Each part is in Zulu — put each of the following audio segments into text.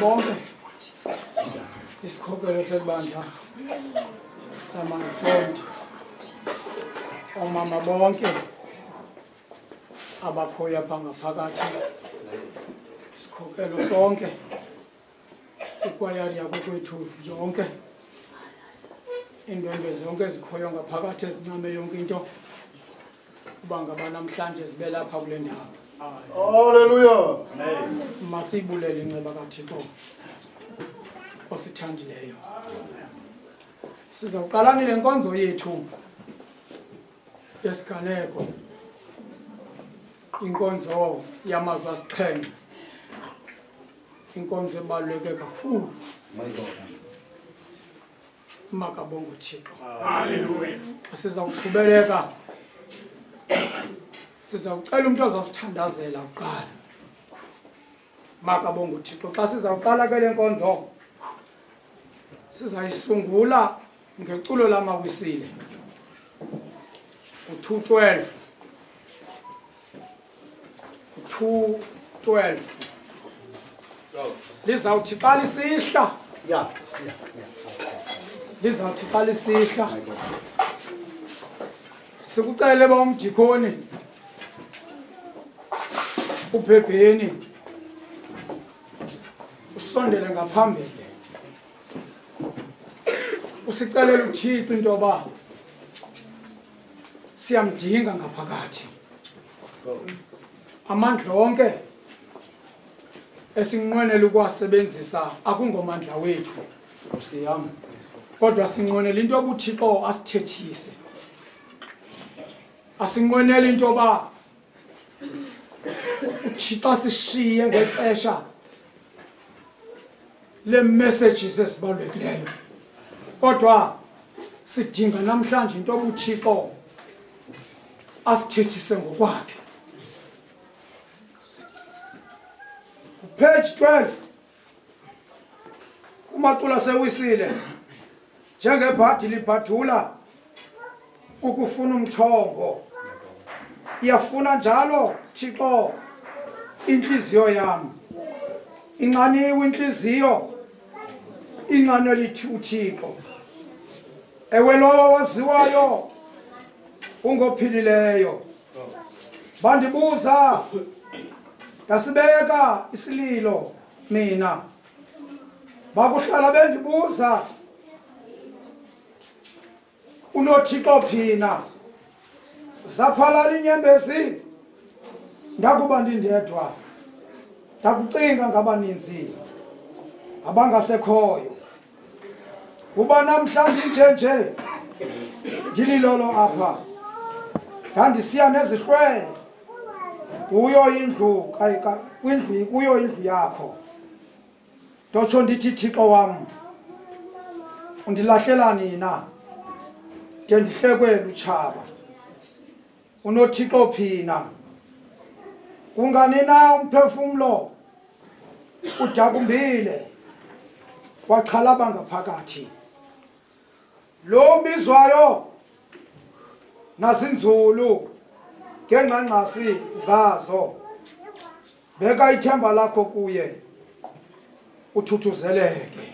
bonke isikhokelo sebandla lamanfundi omama bonke abaphoya pangaphakathi isikhokelo sonke ikwayari yakokwethu yonke indwendwe zonke ezikhoyo ngaphakathi ezincame yonke into kuba ngaba namhlanje zibe lapha kule ndawo. Hallelujah. Masibulele inceba kaThixo osithandileyo. Sizawuqalana lenkonzo yethu yesiganeko, inkonzo yamazwi asixhenxe, inkonzo ebaluleke kakhulu. Makabongo Thixo. Hallelujah. Sizawuqhubeleka, sizawucela umuntu ozasithandazela uqala. Makabongo Thixo. Xa sizawuqala ke lenkonzo sizayisungula ngeculo lamawisile u212 u212 lizawuthi xa lisihla lizawuthi xa lisihla sikucele ba umdikoni uBhebheni usondele ngaphambili usicelela uThixo into yoba siyamdinga ngaphakathi amandla onke esinqwenela ukuwasebenzisa akungomandla wethu siyam kodwa sinqwenela into obuthixo asithethise. Asinqwenela into ba uthixo sishiye ngexesha le messages esibalulekileyo. Kodwa sidinga namhlanje into obuthixo asithethise ngokwakhe. Page 12 kumacula sewisile njengebhadi libhadula ukufuna umthombo. Iyafuna njalo Thixo inhliziyo yami. Inqaniwe inhliziyo inqanwe lithi uThixo. Ewe lowo waziwayo ungophilileyo. Bandibuza ngasibeka isililo mina. Bakuhlala bendibuza unoThixo phina. Zaphalala inyembezi ndakuba ndindedwa. Ndakucinga ngabaninzi abangasekhoyo. Kuba namhlanje njenje ndililolo apha. Ngandisiya nezihlwele kuyo indlu kwindlu kuyo indlu yakho. Ndotsho ndithi Thixo wam undilahlela nina ndihlekwe lutshaba. Unothixo phina. Kungani na umphefumlo udakumbile waxhalaba ngaphakathi. Lo bizwayo nazinzulu ngengqangqasi zazo. Beka ithemba lakho kuye uthuthuzeleke.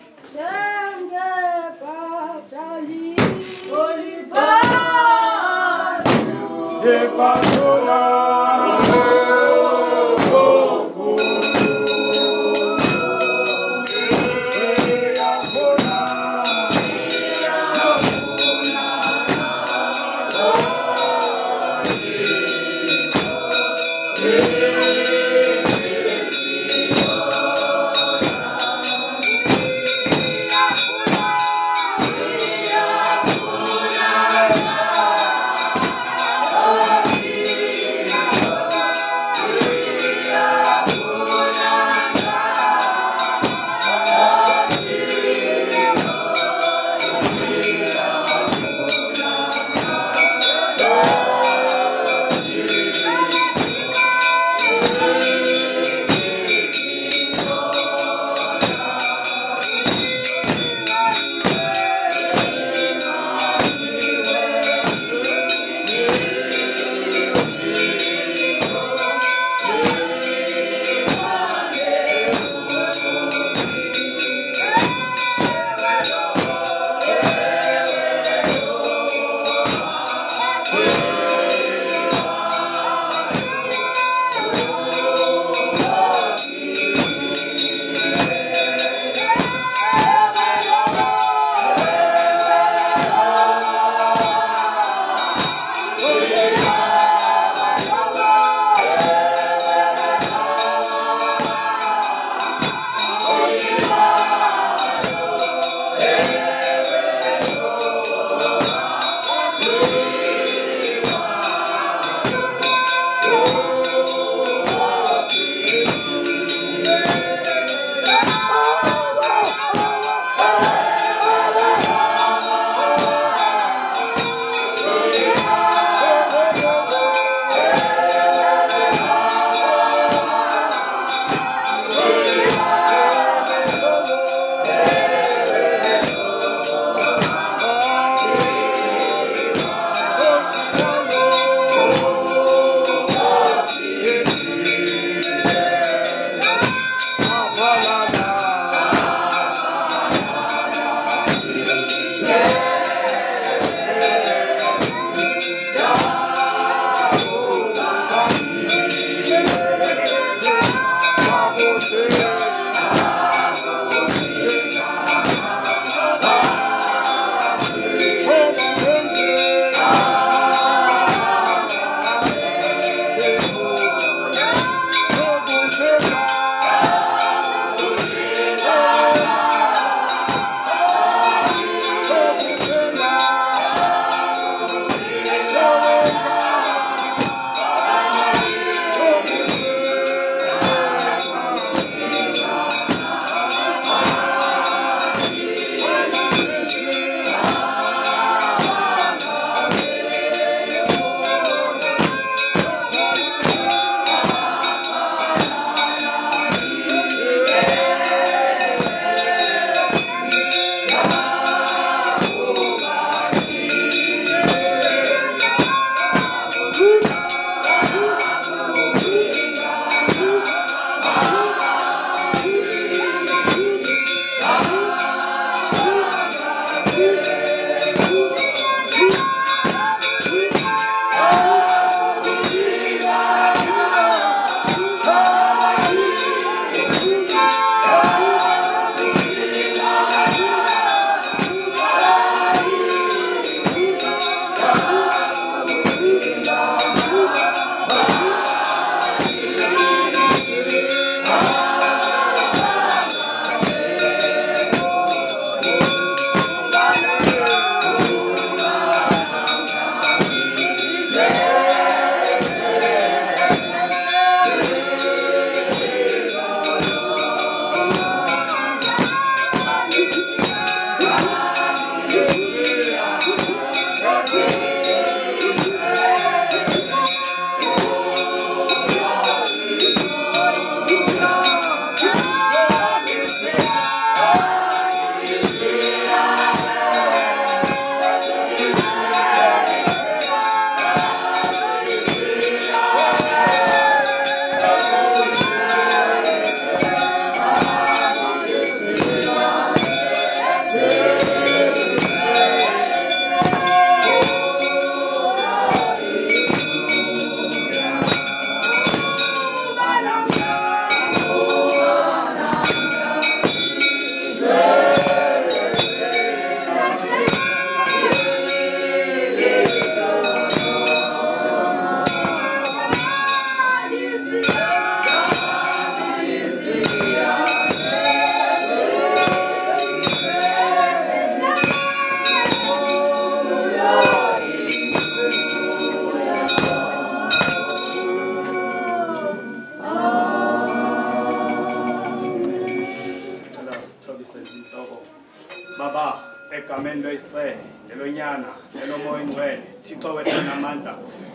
Yise, Elonyana, Elomoya Ingcwele, Thixo wethu namandla.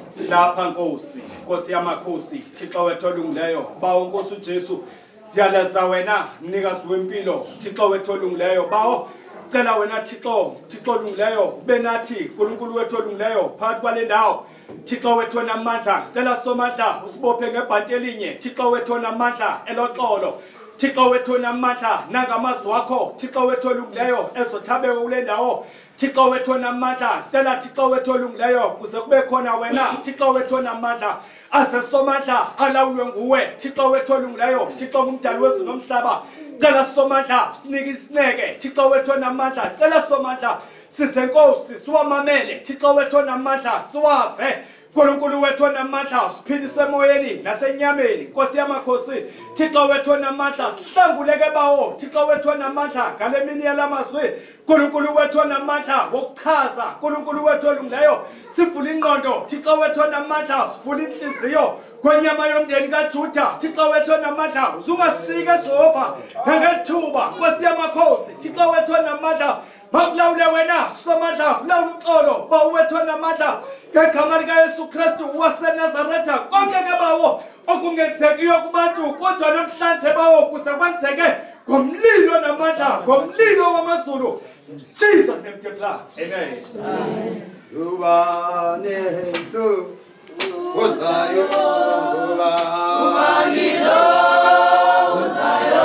Silapha Nkosi, Nkosi yamakhosi, Thixo wethu olungileyo, bawo Nkosi uJesu. Siyalaza wena, mnikazi wempilo, Thixo wethu olungileyo, bawo sicela wena Thixo olungileyo, ube nathi, uNkulunkulu wethu olungileyo, phakathi kwale ndawo. Thixo wethu onamandla, cela somandla usibophe ngebhanti elinye, Thixo wethu onamandla eloxolo. Thixo wethu onamandla nangamazwi wakho, Thixo wethu olungileyo ezothabeka kule ndawo. Thixo wethu onamandla, cela Thixo wethu olungileyo kuze kube khona wena, Thixo wethu onamandla. Ase somandla alawulwe nguwe, Thixo wethu olungileyo, Thixo ngumdali wezulu nomhlaba. Cela somandla sinike isineke, Thixo wethu onamandla, cela somandla sisenkosi siwamamele, Thixo wethu onamandla siwave. Nkulunkulu wethu onamandla siphilise emoyeni nasenyameni, Nkosi yamakhosi, Thixo wethu onamandla sihlanguleke bawo, Thixo wethu onamandla ngale mini yalamazwi, Nkulunkulu wethu onamandla wokuchaza, Nkulunkulu wethu olungileyo sivule ingqondo, Thixo wethu onamandla sivule inhliziyo kwenyama yomndeni kaJuda, Thixo wethu onamandla uzungashika Jehova ngethuba, Nkosi yamakhosi, Thixo wethu onamandla makulawule wena somandla kulawula uxolo bawethu onamandla ngegama likaYesu Kristu waseNazaretha konke ke bawo okungenzekiyo kubantu kodwa namhlanje bawo kuze kwenzeke ngomlilo namandla ngomlilo wamazulu Jesus name declare amen. Ubani lo uzayo ubani lo uzayo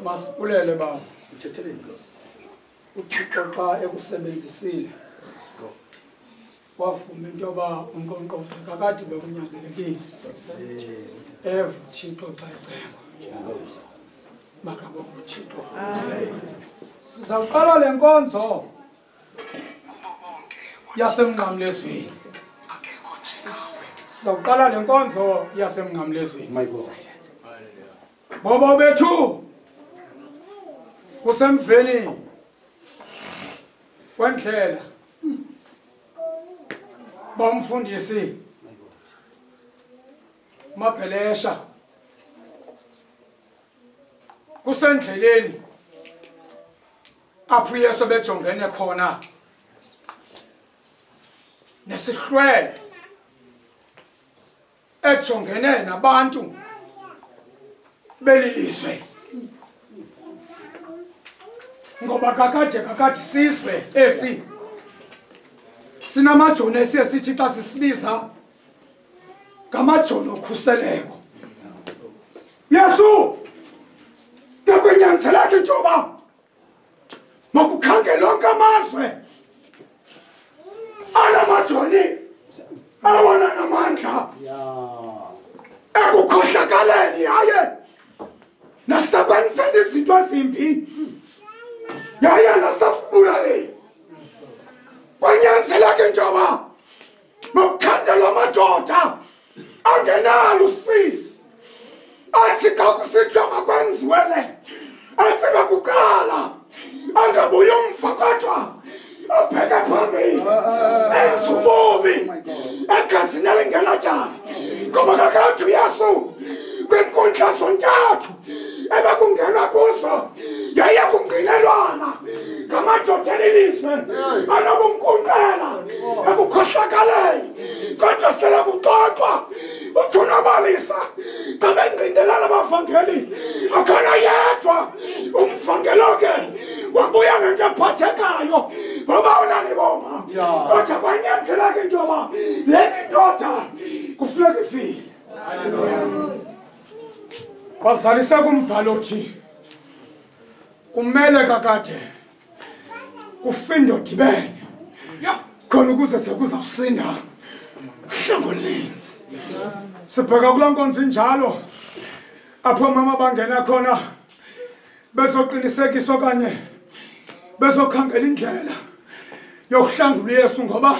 masipulele baba uThixo xa ekusebenzisile wavuma into yoba uNkqonkqoze kakade bekunyanzelekile Thixo xa ecengwa makabo uThixo. Sizawuqala le nkonzo yasemnqamlezweni, sizawuqala le nkonzo yasemnqamlezweni. Bobo bethu kusemveni kwendlela bomfundisi Mabhelesha kusendleleni apho Yesu bejongene khona nesihlwele ejongene nabantu belilizwe ngoba kakade sizwe esi sinamajoni esiye sithi xa sisibiza ngamajoni okhuseleko. Yesu ngakwenyanzeleka into yoba makukhangele onke amazwe anamajoni awana namandla ekukhohlakaleni yaye nasekweniseni izinto ezimbi yaye nasekubulali. Kwanyanzeleka into yoba makukhangelwe amadoda angenalo usizi athi xa kusithiwa makwenziwele atsiba kuqala angabuye umva amadoda elizwe anobumkunqela ekukhohlakaleni kodwa sele kuxoxwa uthunabalisa xa bengqindelana abavangeli akhona yedwa umvangelo-ke wabuya ngento ephathekayo babawonani boma kodwa kwanyanzeleka into yoba le ndoda kufuneka ifile bazalisa kumbhalo othi kumele kakade ufinde udibene khona ukuze sekuzawusinda hlango linzi sibheka kulaa nkonzo injalo apho mama bangena khona bezoqinisekisa okanye bezokhangela indlela yokuhlangula uYesu ngoba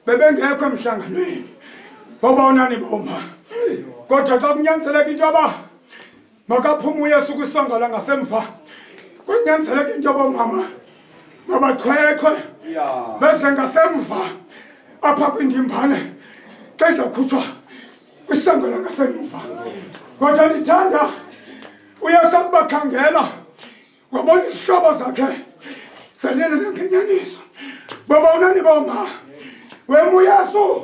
bebengekho emhlanganweni babawonani boma kodwa xa kunyanzeleka into yoba makaphume uYesu kwisonga langasemva kunyanzeleka into yoba mama mabachwechwe bese ngasemva apha kwindimbane xa izakhutshwa kwisonga langasemva kodwa ndithanda uYesu akubakhangela wabona izihlobo zakhe selele nangenyaniso babawonani boma wema uYesu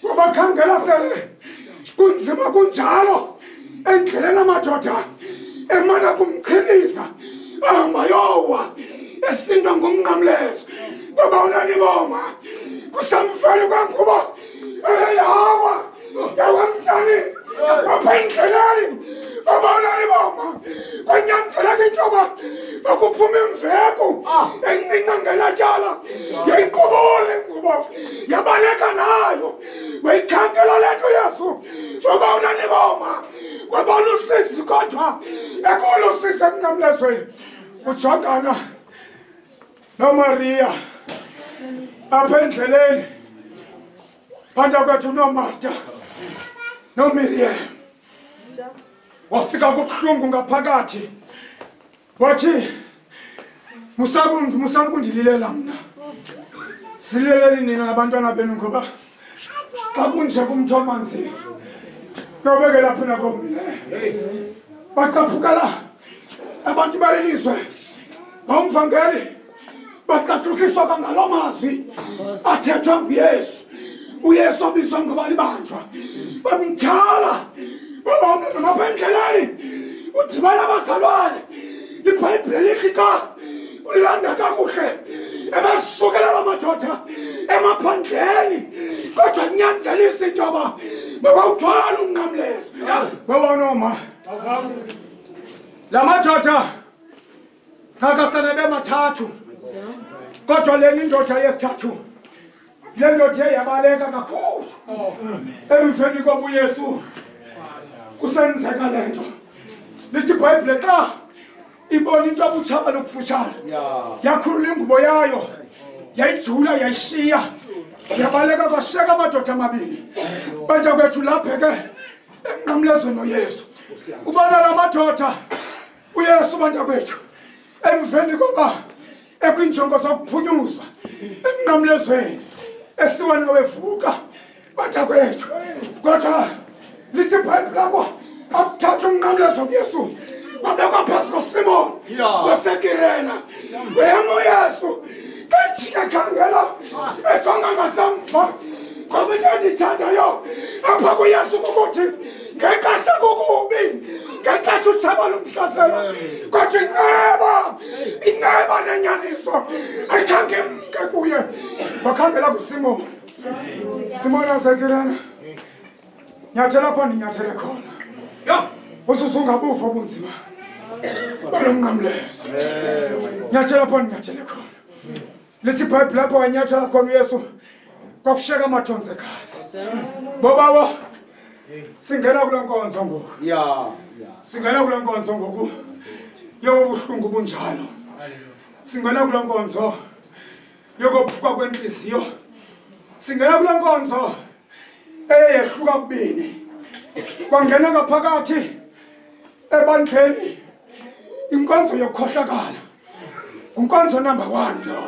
wabakhangela sele kunzima kunjalo endleleni amadoda emana kumqhiliza ahamba yowa esindwa ngumnqamlezo babawonani boma kusamfeli kwangubo eyawa yawamntani apha endleleni babawonani boma kwanyanzeleka into yoba bakuphuma imveku encinca ngelatyala yayiqobole ngubo yabaleka nayo wayikhangela le nto Yesu babawonani boma wabona usisi kodwa ekolo usisi emnqamlezweni ujongana noMaria apha endleleni phanda kwethu noMarta noMiriam wafika kubuhlungu ngaphakathi wathi musakundililela mna sileleli nina abantwana benu ngoba akunje kumthomanzi yobekela phina komileyo baqaphukela abantu balelizwe bomvangeli baqathukiswa kangaloo mazwi athethwa nguYesu uYesu obizwa ngoba libanjwa bamthala babona nomapha endleleni udibana abazalwane iBhayibhile lithi xa ulanda kakuhle ebesukela la madoda emaphandleni kodwa kunyanzelisa into yoba bawuthwala umnqamlezo babonoma la madoda akasane bemathathu kodwa leni indoda yesithathu le ndoda yabaleka kakhulu emveni koba uYesu kusenzeka le nto lithi iBhayibhile xa ibona into abutshaba lokufutshana yakhulula ingubo yayo yayijula yayishiya yabaleka kwashiyeka amadoda amabini bantakwethu labheke emnqamlezweni noYesu ubona la madoda uYesu bantakwethu emveni koba ekwinjongo zokuphunyuzwa emnqamlezweni esiwa nawevuka bantakwethu kodwa lithi iBhayibhile lakho akuthatha umnqamlezo kuYesu wabekwa phansi koSimoni waseKirena wema uYesu kajika khangela ejonga ngasemva ngoba into endiyithandayo apha kuYesu kukuthi ngexesha kukubi ngexesha utshaba lumhlasela kodwa inceba nenyaniso ayikhange imke kuye wakhangela kuSimoni Simoni waseKirena nyathela apho ndinyathele khona ususungabufa obunzima balomnqamlezo nyathela apho ndinyathele khona lithi iBhayibhile apho wanyathela khona uYesu kwakushiyeka amathonzekazi bobawo singena kule nkonzo ngoku singena kule nkonzo ngoku yobuhlungu bunjalo singena kule nkonzo yokophuka kwentliziyo singena kule nkonzo eyehluka kubini kwangena ngaphakathi ebantwini inkonzo yokukhohlakala unkonzo number 1 lo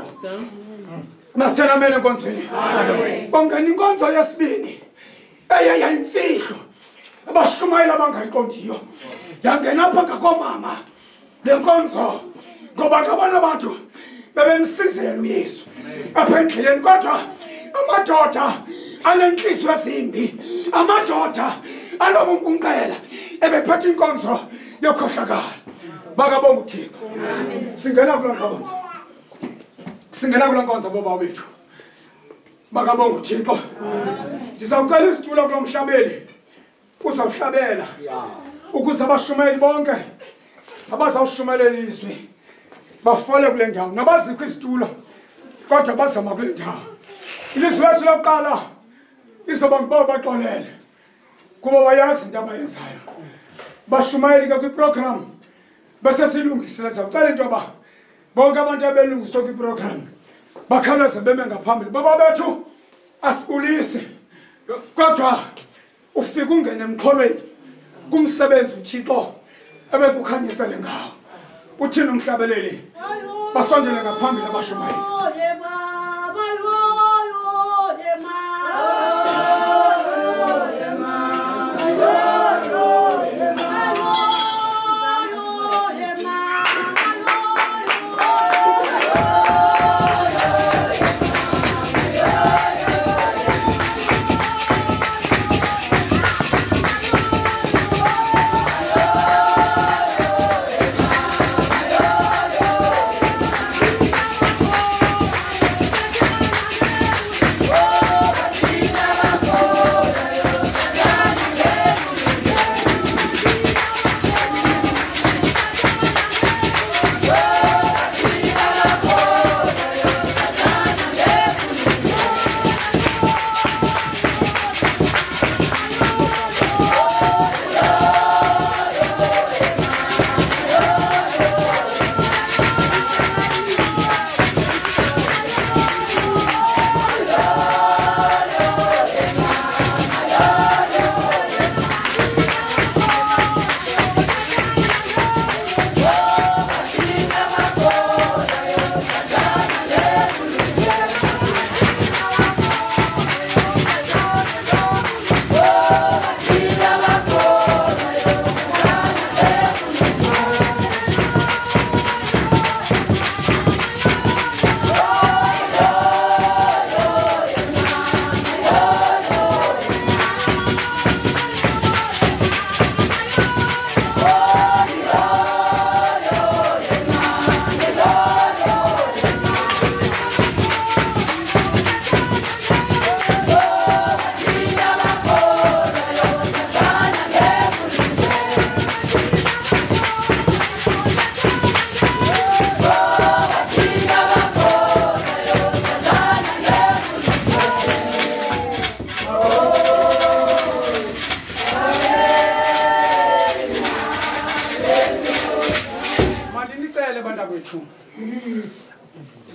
masithena mele enkonzweni bongena inkonzo yesibini eyayimfihlo abashumayela abangayiqondiyo yangena apha ngakomama le nkonzo ngoba ngabona abantu bebenisizela uYesu apha endleleni kodwa amadoda anenhliziyo ezimbi amadoda anobunkunkqela ebephethe inkonzo yokhohlakala bakabonga uThixo singena kula nkonzo boba bethu bakabonga uThixo ndizawucela isitulo kulomhlabeli uzawuhlabela ukuze abashumeli bonke abazawushumelela ilizwi bafole kule ndawo nabazikho isitulo kodwa bazama kule ndawo ilizwi lethu lokuqala izoba ngibaba baxolele kuba bayazi into abayenzayo bashumayeli ke kwiprogram bese silungisile ndizawucela into yoba bonke abantu abelungiswe kwiprogram bakhawuleze beme ngaphambili baba bethu asibulise kodwa ufika ungene emxholweni kumsebenzi uThixo ebekukhanyisele ngawo uthini umhlabeleli basondele ngaphambili abashumayeli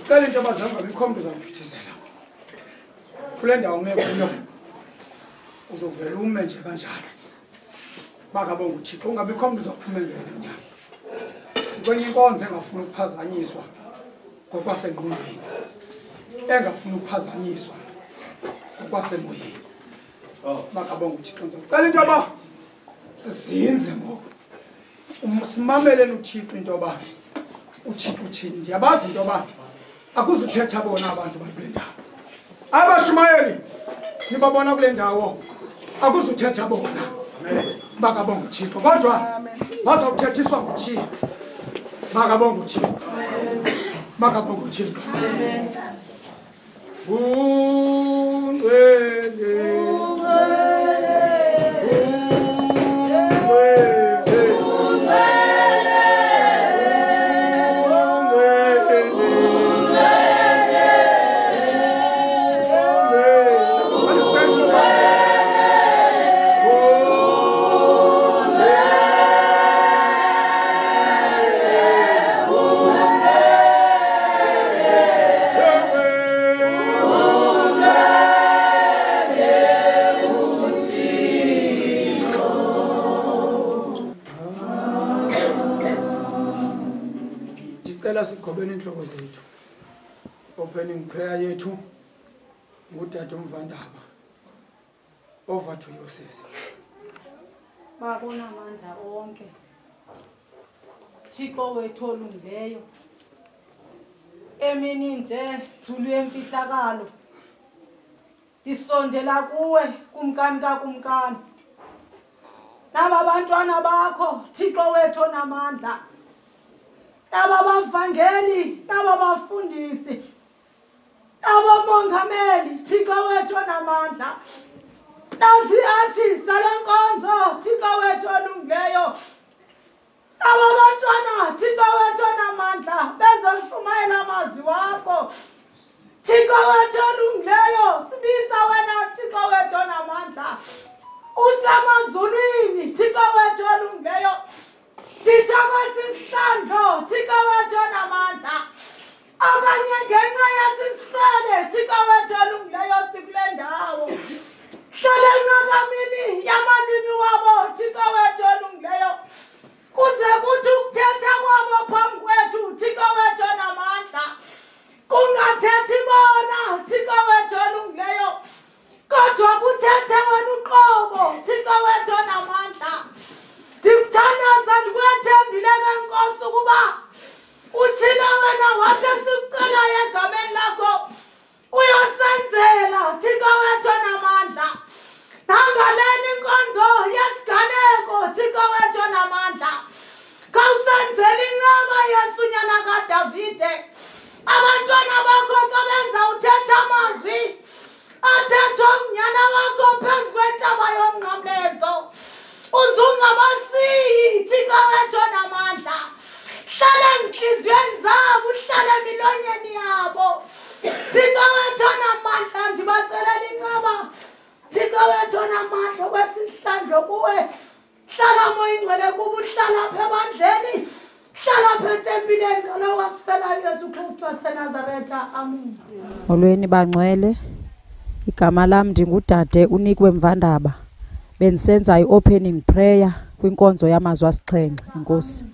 Kale nto bazanga bikhombe zaphithizela. Kule ndawo ngekuyo. Uzovela ume nje kanjalo. Bakabonga uThixo ungabikhombe uzophumengela emnyama. Sibonye inkonzo engafuna ukuphazanyiswa ngokwasengqondweni. Engafuna ukuphazanyiswa ngokwasemoyeni. Bakabonga uThixo nzo. Kale nto ba sizinze ngoku. Usimameleni uThixo into ba uThixo uthini ndiyabazi into ba akuzuthetha bona abantu bakule ndawo abashumayeli nibabona kule ndawo akuzuthetha bona bakabonga uThixo kodwa bazawuthethiswa nguThixo bakabonga uThixo bakabonga uThixo Sikhobeni inhloko zethu opening prayer yethu ngudade uMvandaba over to you sis babona amandla onke Thixo wethu olungileyo emini nje Zulu yemfihlakalo isondela kuwe kumkani kakumkani naba bantwana bakho Thixo wethu onamandla naba bavangeli naba bafundisi naba mongameli Thixo wethu onamandla nazi athi salenkonzo Thixo wethu olungileyo naba bantwana Thixo wethu onamandla bezoshumayela amazwi wakho Thixo wethu olungileyo sibisa wena Thixo wethu onamandla usamazulwini Thixo wethu olungileyo thitha kwesihlandlo Thixo wethu onamandla okanye ngenxa yesihlwele Thixo wethu olungileyo sikule ndawo hlala enqakamini yamalwimi wabo Thixo wethu olungileyo kuze kuthi ukuthetha kwabo phambi kwethu Thixo wethu onamandla kungathethi bona Thixo wethu olungileyo kodwa kuthethe wena uqobo Thixo wethu onamandla ndikuthandaza ndikwethembile ngenkosi ukuba uthina wena wathi sikucelayo egameni lakho uyosenzela Thixo wethu onamandla nangaleni inkonzo yesiganeko Thixo wethu onamandla khawusenzele incama yesunyana kaDavide abantwana bakho xa bezawuthetha amazwi athethwa umnyana wakho phezu kwentaba yomnqamlezo uzungabasiyi Thixo wethu onamandla hlala ezinhliziyweni zabo uhlala emilonyeni yabo Thixo wethu onamandla ndibacelela incaba Thixo wethu onamandla kwesihlandlo kuwe hlala moya ingcwele kuba uhlala apha ebandleni hlala apha etempileni ngalo wasifelayo Yesu Kristu waseNazaretha amen. Molweni bangcwele igama lam ndingudade uNikwe Mvandaba bendisenza i-opening prayer kwinkonzo yamazwi asixhenxe inkosi.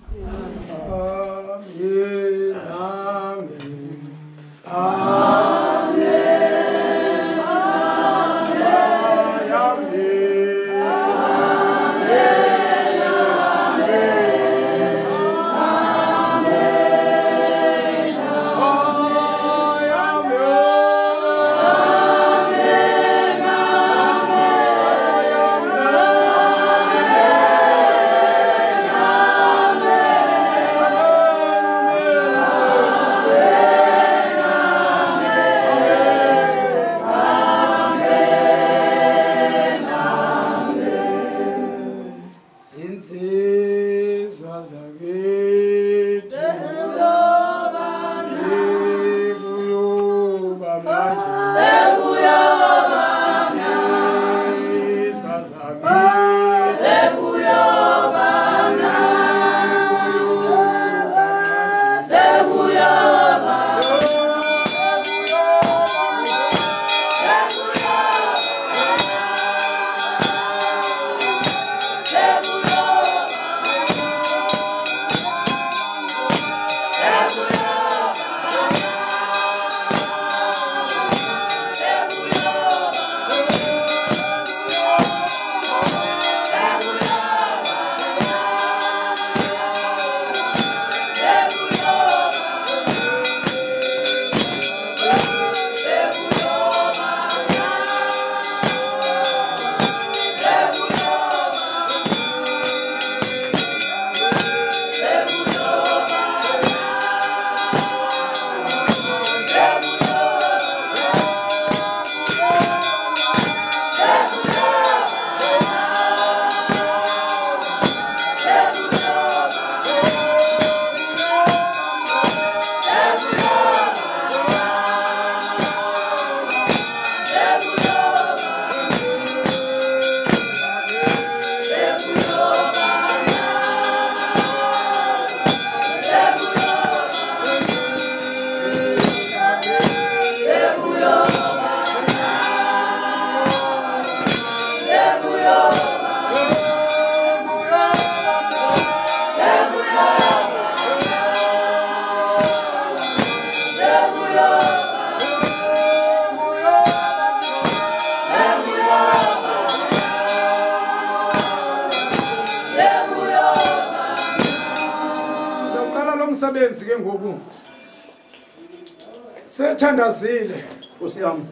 Sethandazile Nkosi yami.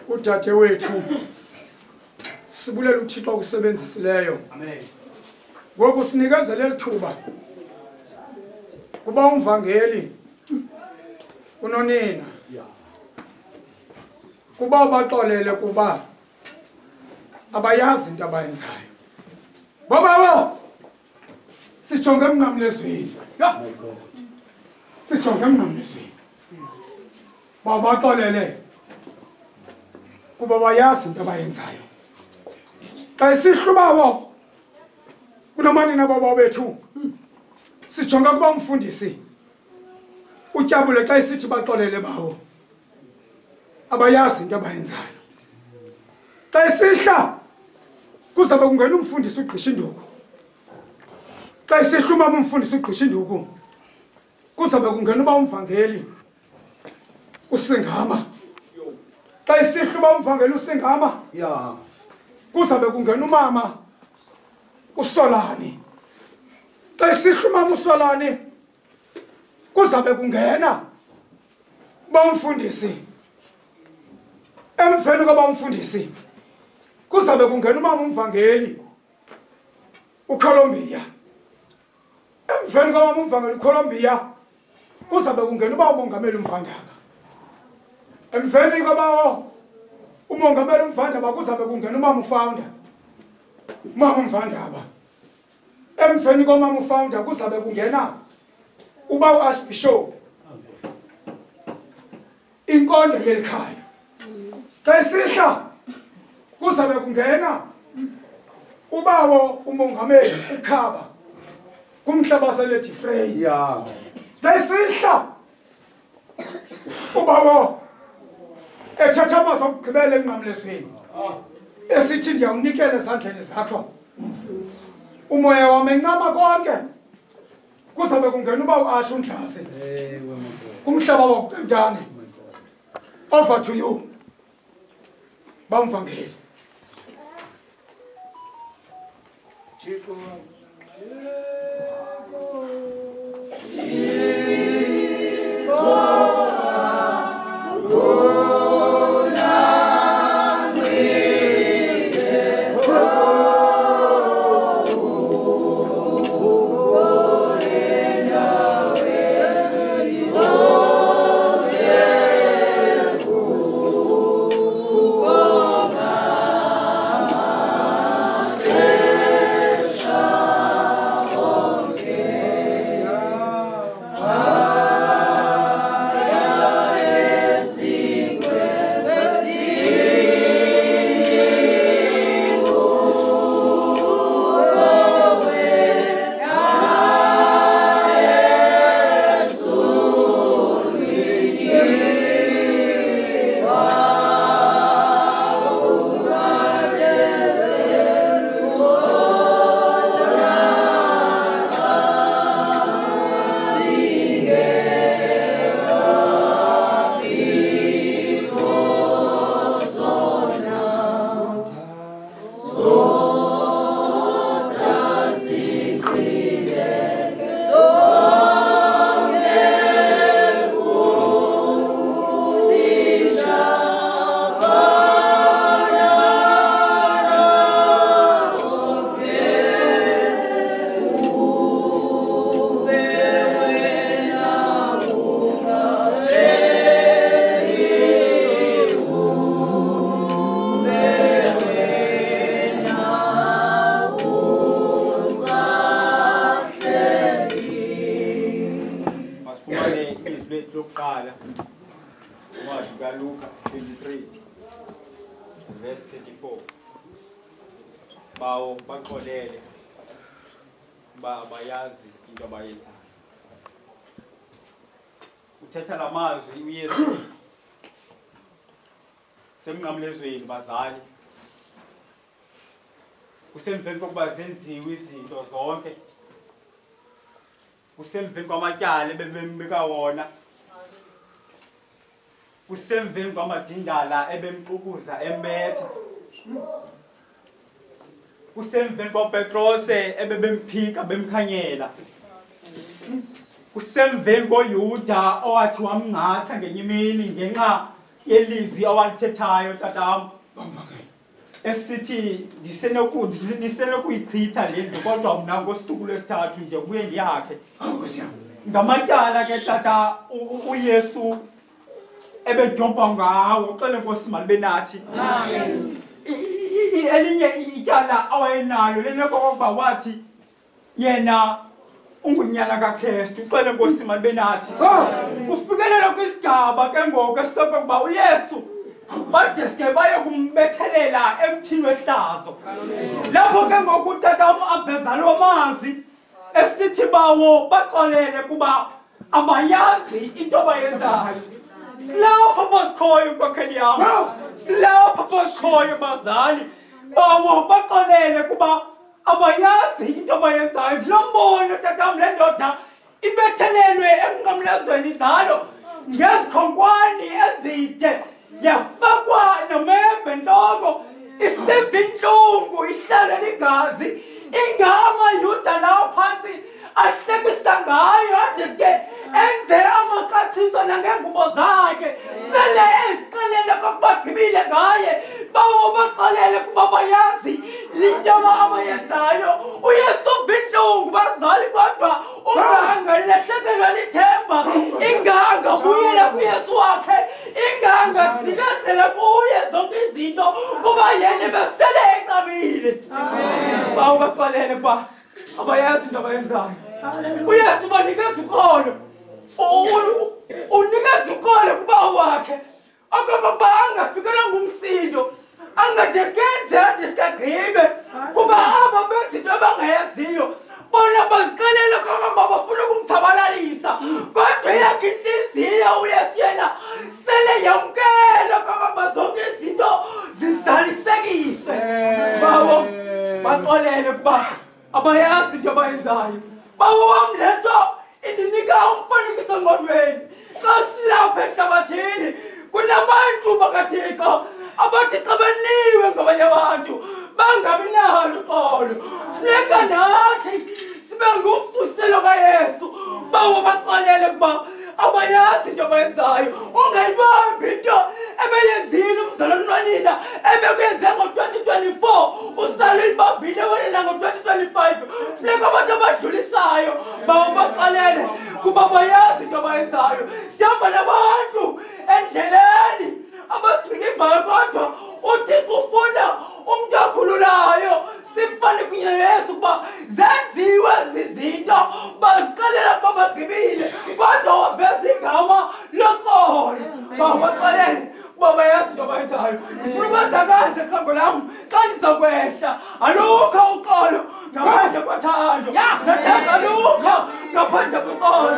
udade wethu. Sibulela uThixo okusebenzisileyo. Amen. Ngoku sinikezele lithuba. Kuba umvangeli unonina. Kuba ubaxolele kuba abayazi into abayenzayo. Baba sijonge emnqamlezweni. Sijonge emnqamlezweni. Babaxolele kuba bayazi into abayenzayo. Xa isihlubawo kunomanina baba bethu sijonga kuba umfundisi utyabule xa isithi baxolele bawo abayazi into abayenzayo. Xa isihla kuzabe kungena umfundisi ugqisha induku. Xa isihla umama umfundisi ugqisha induku kuzabe kungena uba umvangeli usingama. Xa isihla uba umvangeli usingama Ya. kuzabe kungena umama uSolani. Xa isihla umama uSolani kuzabe kungena uba umfundisi. Emveni koba umfundisi kuzabe kungena umama umvangeli uColumbia. Emveni koba umvangeli uColumbia kuzabe kungena uba umongameli uMvandaba. Emveni koba umongameli uMvandaba kuzabe kungena umama uFounder. Umama uMvandaba. Emveni komama uFounder kuzabe kungena uba uArchbishop. Inkonde yelikhaya. Xa isihla kuzabe kungena ubawo umongameli uKhaba kumhlaba seLady Frey. Ya. Xa isihla ubawo ethatha amazwi okugqibela emnqamlezweni esithi ndiyawunikela ezandleni zakho. Umoya wami encama konke kuzabe kungena uba uAsha uNdlase kumhlaba wokucintane. Over to you bamvangeli. Thixo lokuqala incwadi kaLuka 23 verse 34 bawo baxolele ba bayazi into abayenzayo. Uthetha lamazwi uYesu semnqamlezweni bazali kusemveni kokuba zenziwe izinto zonke, kusemveni kwamatyala ebebembeka wona, kusemveni kwamadindala ebemqukuza emetha, kusemveni kwaPetrose ebebemphika bemkhanyela, kusemveni koYuda owathi wamngatha ngenye imini ngenxa yelizwi awalithethayo tatam esithi ndisenokuyichitha le ndlu kodwa mna ngosuku lwesithathu nje kuye ndiyakhe. Ngamatyala ke tata uYesu ebedobha ngawo xele Nkosi malibe nathi. Elinye ityala awayenalo lenokokuba wathi yena ungunyana kaKristu xele Nkosi malibe nathi. Kufikelela kwisigaba ke ngoku esokuba uYesu badeske baye kumbethelela emthini wehlazo. Lapho ke ngoku tata abheza lo mazwi esithi bawo baxolele kuba abayazi into abayenzayo. Silapho bosikhoyo nkokheli yam, silapho bosikhoyo bazali, bawo baxolele kuba abayazi into abayenzayo. Ngilombono tatam le ndoda ibethelelwe emnqamlezweni zalo ngezikhonkwane ezide, yafakwa nomeve ntloko, isiza intlungu, ihlala ligazi, ingama Yuda lawo phansi ahlekisa ngayo adeske enze amakathiso nangengubo zakhe sele ezixelele kokubagqibile ngaye bawo baqalele kuba bayazi linto abayenzayo. uYesu vintlungu bazali kodwa unganga lehlekelwa lithemba, inganga buyela kuYesu wakhe, inganga sinikezela kuye zonke izinto kuba yena besele encamile. Bawo baqalele kuba abayazi into abayenzayo. uYesu banikeza ukholo, unikeza ukholo kuba wakhe okokuba angafikelwa ngumsindo, angadekenze adeskagqibe kuba aba benza into abangayaziyo. Bona baziqalela kokuba bafuna ukumthabalalisa kodwa yakhe inhliziyo uYesu yena sele yamkela kokuba zonke izinto zizalisekiswe. Bawo baxolele kuba abayazi into abayenzayo. Bawo wam le nto indinika umfanekiso ngqondweni. Xa silapha ehlabathini kunabantu bakaThixo abathi xa beniwe ngabanye abantu bangabi nalo uxolo. Funeka nathi sibe ngumfuselo kaYesu. Bawo baxolele kuba abayazi into abayenzayo. Ungayibambi into ebeyenzile umzalwane wanina ebekuyenze ngo-2024 usale uyibambile wena ngo-2025. Funeka abantu abadlulisayo bawo baxolele kuba bayazi into abayenzayo. Sihamba nabantu endleleni abasigcinivayo kodwa uThixo ufuna umntu akhululayo. Sifane kunye noYesu kuba zenziwe zizinto baziqalela babagqibile kodwa waveza igama loxolo. Babaxolele kuba bayazi into abayenzayo. Ndifuna ukwenza kanje qhambo lam xa ndizokwehla, alukho uxolo ngaphandle kothando. Ndathanda alukho ngaphandle koxolo.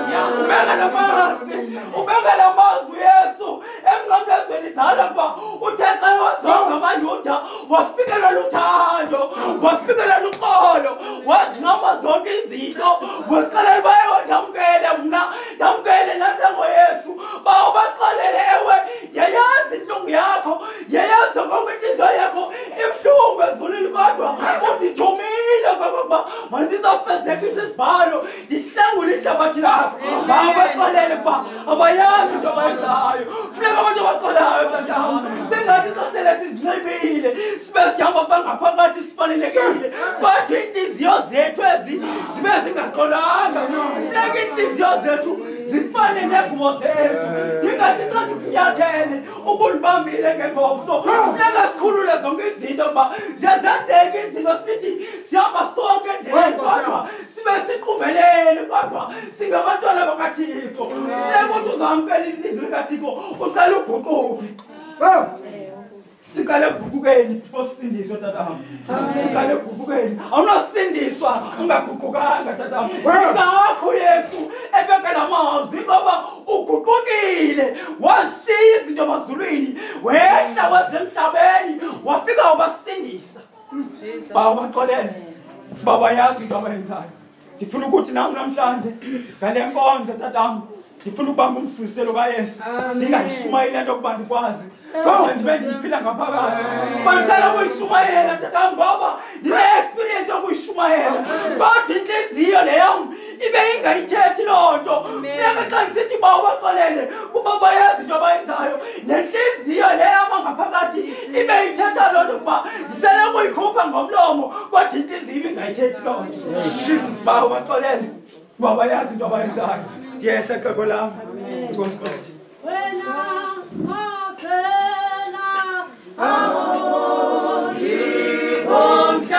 Ubeka la mazwi uYesu emnqamlezweni zala kuba uThixo wajonga abaYuda wafikelwa luthando, wafikelwa luxolo, wazincama zonke izinto, waqalela baye ndamkele mna, ndamkele nanjengoYesu. Bawo baqalele ewe yayazi intlungu yakho, yayazi konke inhliziyo yakho ibuhlungu ezulwini kodwa undithumile kokuba mandizawufezekisa isibhalo ndihlangule ihlabathi lakho. Bawo baqalele kuba abayazi into abayenzayo. Funeka abantu abaqolayo tatam sengathi xa sele sizinxibile sibe sihamba bangaphakathi sifanelekile kodwa iinhliziyo zethu ezi zibe zingaqolanga. Funeka iinhliziyo zethu zifane neengubo zethu, ingathi xa ndikunyathele ukulibambile ngengomso. Funeka sikhulule zonke izinto kuba ziyazenzeka izinto sithi sihamba sonke ndeni kodwa sibe siqumbelele kodwa singabantwana bakaThixo. Funeka uthi uzamkela ilizwi likaThixo uqale uguquke. Siqale ukugukeni before sisindiswe tatam. Siqale ukugukeni. Awunosindiswa ungaguqukanga tatam. Ngakho Yesu ebeka la mazwi ngoba uguqukile washiya izinto emazulwini wehla waze emhlabeni wafika wabasindisa. Bawo baxolele baba yazi into abayenzayo. Ndifuna ukuthi nam namhlanje ngale nkonzo tatam ngifuna ukubamba umfundiselo kaYesu ngingayishumayela into okuba ndikwazi kodwa ndibe ndiphila ngaphakathi banisela ukuyishumayela tata ngoba ndine-experience yokuyishumayela kodwa inhliziyo leyo ibe ingayithethi loo nto funeka xa ndisithi ba ubaxolele kuba bayazi into abayenzayo nenhliziyo leyo abangaphakathi ibe ithetha loo nto kuba ndisele ukuyikhupha ngomlomo kodwa inhliziyo ibe ingayithethi loo nto ba ubaxolele kuba bayazi into abayenzayo ndiyehla xhego lam Nkosi wena waphela abaholi bomhlaba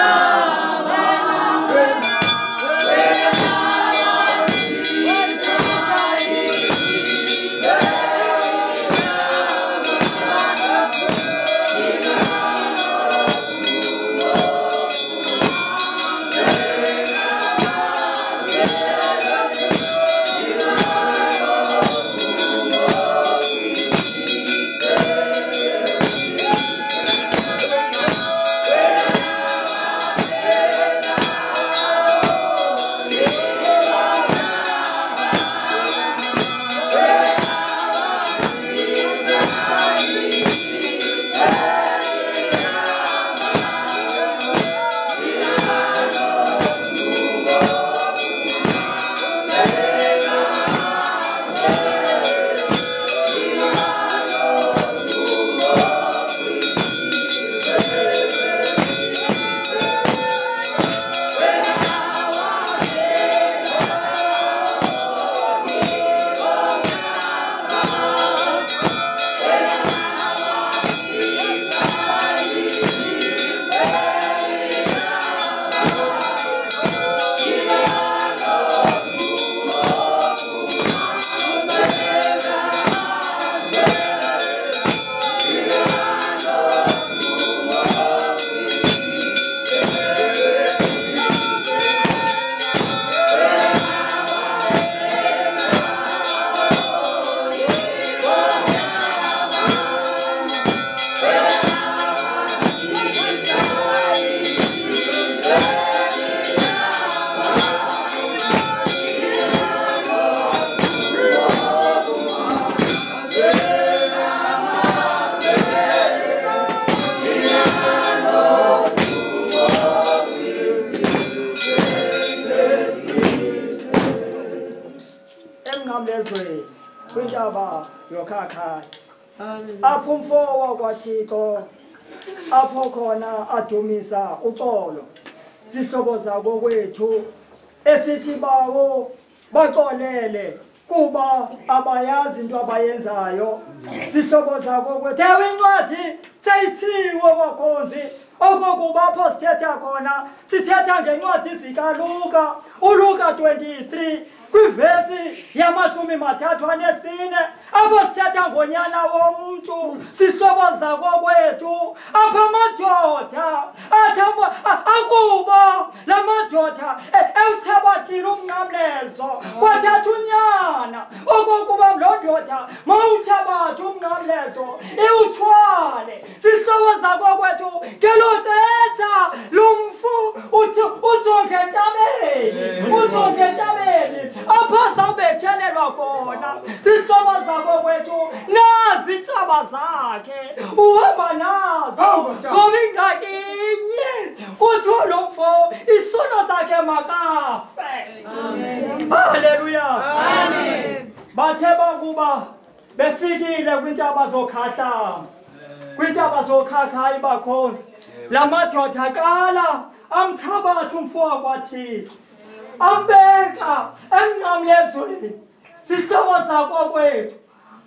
kwintaba yokhakhayi apho umfo wakwaThixo apho khona adumisa uxolo sihlobo zabo kwethu esithi bawo baxolele kuba abayazi into abayenzayo sihlobo zabo kwethu ewe incwadi seyithiwe bakhonzi okokuba apho sithetha khona sithetha ngencwadi zikaLuka uLuka 23 kwivesi yama-34 apho sithetha ngonyana womntu sihlobo zakokwethu apho amadoda akuba la madoda ewuthabathile umnqamlezo kwathatha unyana okokuba loo ndoda mawuthabathe umnqamlezo iwuthwale sihlobo zakokwethu ngelo xesha lumfu ujonge entabeni apho zawubethelelwa khona sihlobo zakokwethu nazi iintshaba zakhe uhamba nazo ngoba ingakinye kuthiwa lo mfo isono sakhe makafe. Haleluya. Bathe bakuba befikile kwintaba zokhahlamba kwintaba zokhakhayi bakhonzi la madoda aqala amthabatha umfo wakwaThixo ambeka emnqamlezweni sihlobo zakokwethu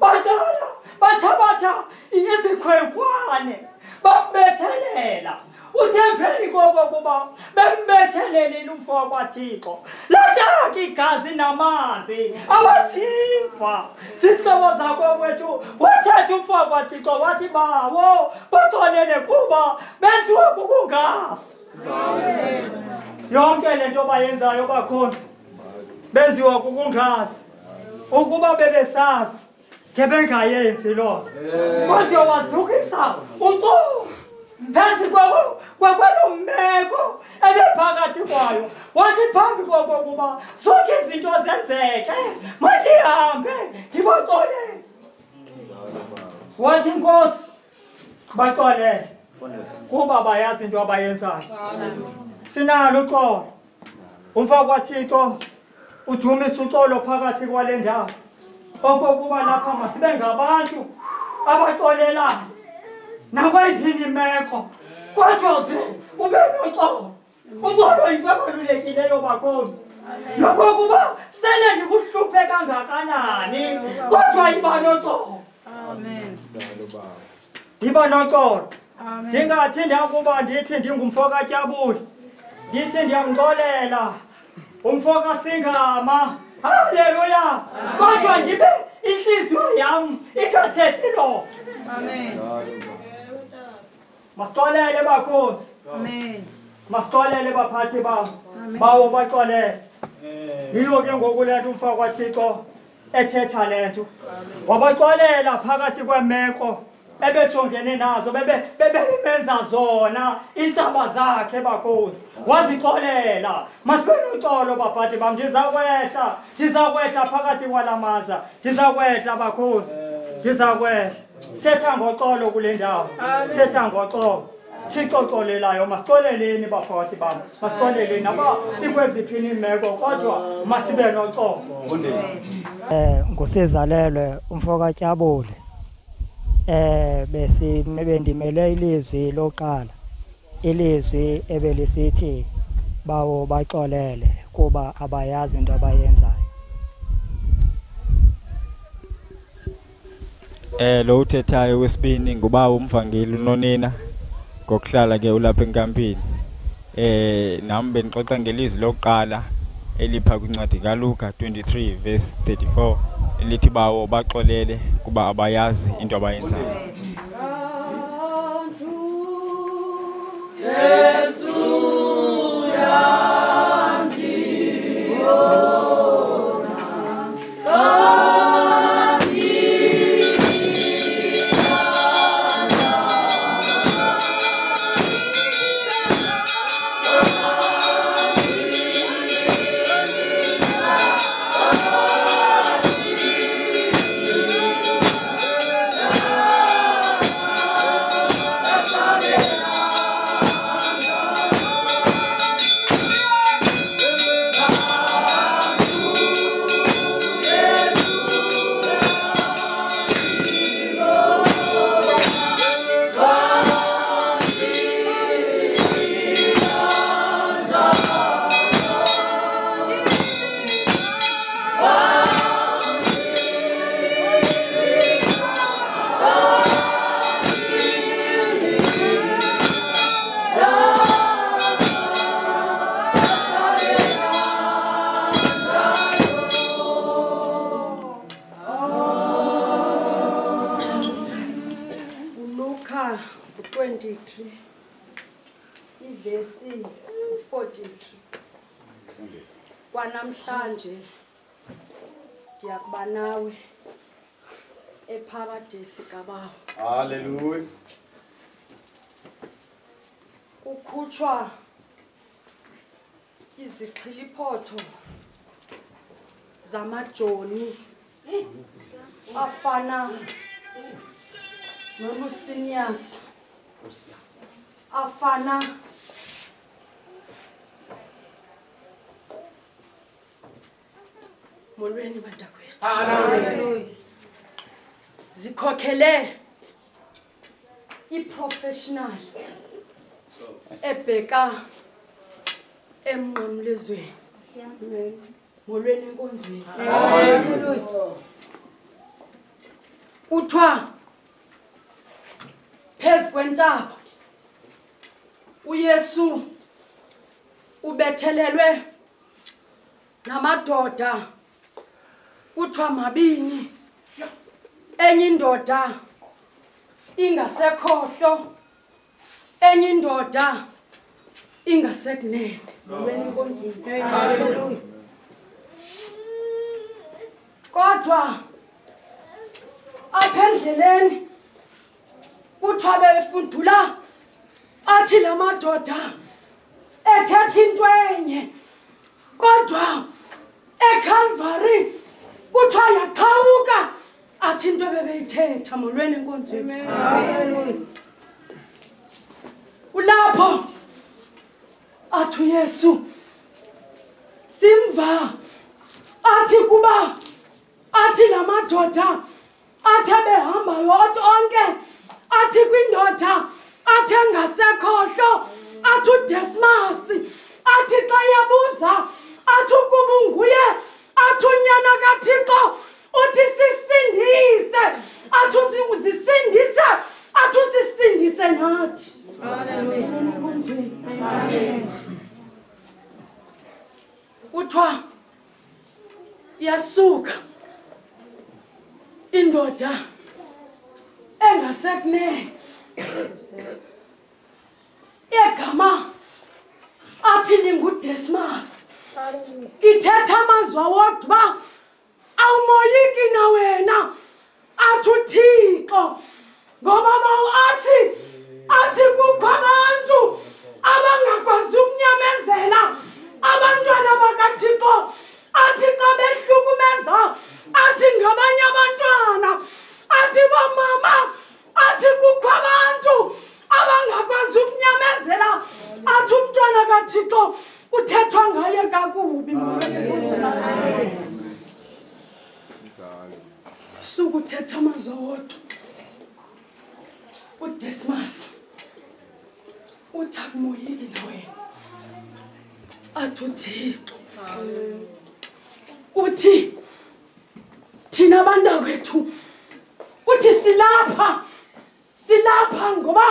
baqala bathabatha izikhwenkwane bambethelela uthe emveni kokokuba bembethelelile umfo wakwaThixo lataka igazi namanzi abathiva sihlobo zakokwethu wathetha umfo wakwaThixo wathi bawo baxolele kuba benziwe kukungazi yonke le nto bayenzayo bakhonzi benziwa kukungazi ukuba bebesazi ngebengayenzi loo kodwa wazukisa uxolo phezu kwalommeko ebephakathi kwayo wathi phambi kokokuba zonke izinto zenzeke mandihambe ndibaxolele wathi Nkosi baxolele kuba bayazi into abayenzayo sinalo uxolo umfana kaThixo udumisa uxolo phakathi kwale ndawo okokuba lapha masibe ngabantu abaxolelayo nakwayiphi imeko kodwa ube noxolo uxolo yinto ebalulekileyo bakhozi nokokuba sele ndikuhluphe kangakanani kodwa iba noxolo iba noxolo ndingathi ndakuba ndithi ndingumfo kaTyabule ndithi ndiyamxolela umfo kaSingama haleluya kodwa ndibe inhliziyo yam ingathethi lo masixolele bakhozi masixolele baphathi bam bawo baxolele yiyo ke ngoku le nto umfana kaThixo ethetha le nto wabaxolela phakathi kwemeko ebejongene nazo bebenza zona iintshaba zakhe bakhozi wazixolela masibe noxolo baphathi bam ndizakwehla phakathi kwalamaza ndizakwehla bakhozi ndizakwehla setha ngoxolo kule ndawo setha ngoxolo Thixo xolelayo masixoleleni baphathi bam masixoleleni naba sikweziphini imeko kodwa masibe noxolo ngusizalelwe umfo kaTyabule bendimele ilizwi loqala ilizwi ebelisithi bawo baxolele kuba abayazi into abayenzayo lo uthethayo wesibini ngubawo umvangeli unonina ngokuhlala ke ulapha enkampini nami benixoxa ngelizwi lokuqala elipha kwincwadi kaLuka 23 verse 34 elithi bawo baxolele kuba abayazi into abayenzayo ivesi 43 kwanamhlanje ndiyakuba nawe eparadesi kaBawo haleluya kukhutshwa izixhiliphotho zamajoni afana noLucius afana molweni bantakwethu haleluya zikhokhele iprofessional ebheka emnqamlezweni molweni enkonzweni haleluya kuthiwa phezu kwentaba uYesu ubethelelwe namadoda kuthiwa mabini enye indoda ingasekhohlo enye indoda ingasekunene molweni enkonzweni haleluya kodwa apha endleleni kuthiwa befundula athi la madoda ethetha into enye kodwa eCalvary kuthiwa yaqhawuka athi into bebeyithetha molweni enkonzweni. Haleluya. Ulapho athi uYesu simva athi kuba athi la madoda athi behamba yonke athi kwindoda athi engasekhohlo athi uDesmas athi xa yabuza athi ukuba unguye athi unyana kaThixo uthi sisindise athi uzisindise athi usisindise nathi. Haleluya. Uthiwa yasuka indoda engasekune egama athi linguDesmas ithetha amazwi wodwa awumoyiki na wena athi uThixo ngoba athi kukho abantu abangakwazi ukunyamezela abantwana bakaThixo athi xa behlukumeza athi ngabanye abantwana athi bomama athi kukho abantu abangakwazi ukunyamezela athi umntwana kaThixo uthethwa ngaye kakubi. Sukuthetha amazwi wodwa uDesmas uthi akumoyiki na wena athi uThixo uthi thina bantakwethu uthi silapha ngoba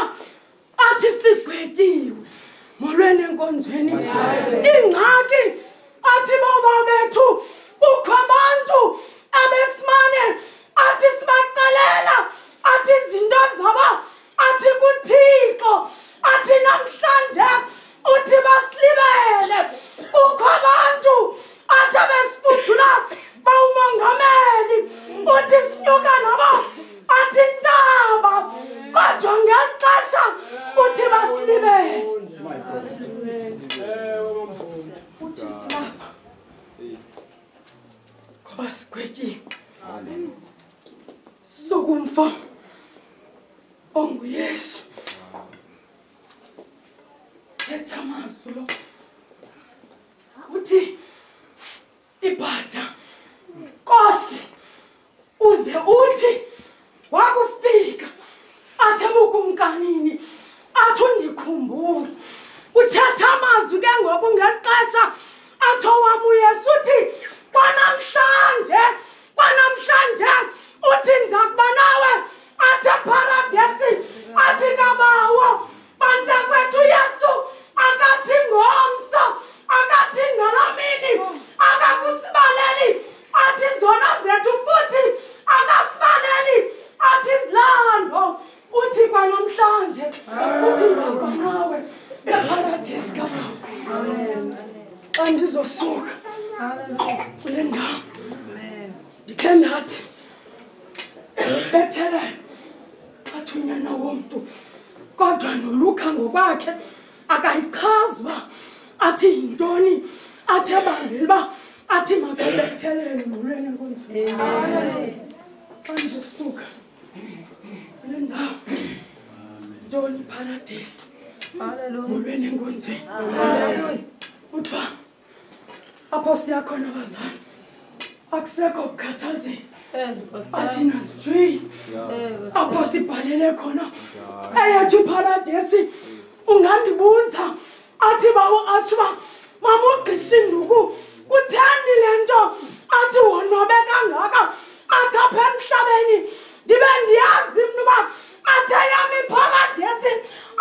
athi sigwetyiwe molweni enkonzweni. Ingxaki athi baba bethu kukho abantu abesimane athi sibaxelela athi izinto zabo athi kuThixo athi namhlanje uthi basilibele. Kukho abantu athi besifudula bawumongameli uthi sinyuka nabo athi ntaba kodwa ngexesha uthi basilibele. Uthi silapha ngoba sigwetyiwe sokumfa onguYesu. Thetha amazwi lo uthi ibhata Nkosi uze uthi wakufika athi bukumkanini athi undikhumbule. Uthetha amazwi ke ngoku ngexesha athi owam uYesu uthi kwanamhlanje uthi ndiza kuba nawe athi eparadesi athi kabawo bantakwethu Yesu akathi ngomso akathi ngalamini akakusibaleli athi zona zethu futhi akasibaleli athi izilando uthi kwanamhlanje uthi ndiza kuba nawe eparadesi kabawo. Xa ndizosuka kule ndawo ndikhe ndathi bethele athi unyana womntu kodwa noLuka ngokwakhe akayichazwa athi yintoni athi ebambile uba athi makabethelele molweni enkonzweni. Xa ndizosuka kule ndawo ntoni iparadesi molweni enkonzweni. Uthiwa apho siya khona bazali akusekho kukhathazeka athi nasijwile apho sibhalele khona eyethu iparadesi. Ungandibuza athi athi uba mama uGqishinduku kutheni le nto athi wonwabe kangaka athi apha emhlabeni ndibe ndiyazi mna uba athi eyam iparadesi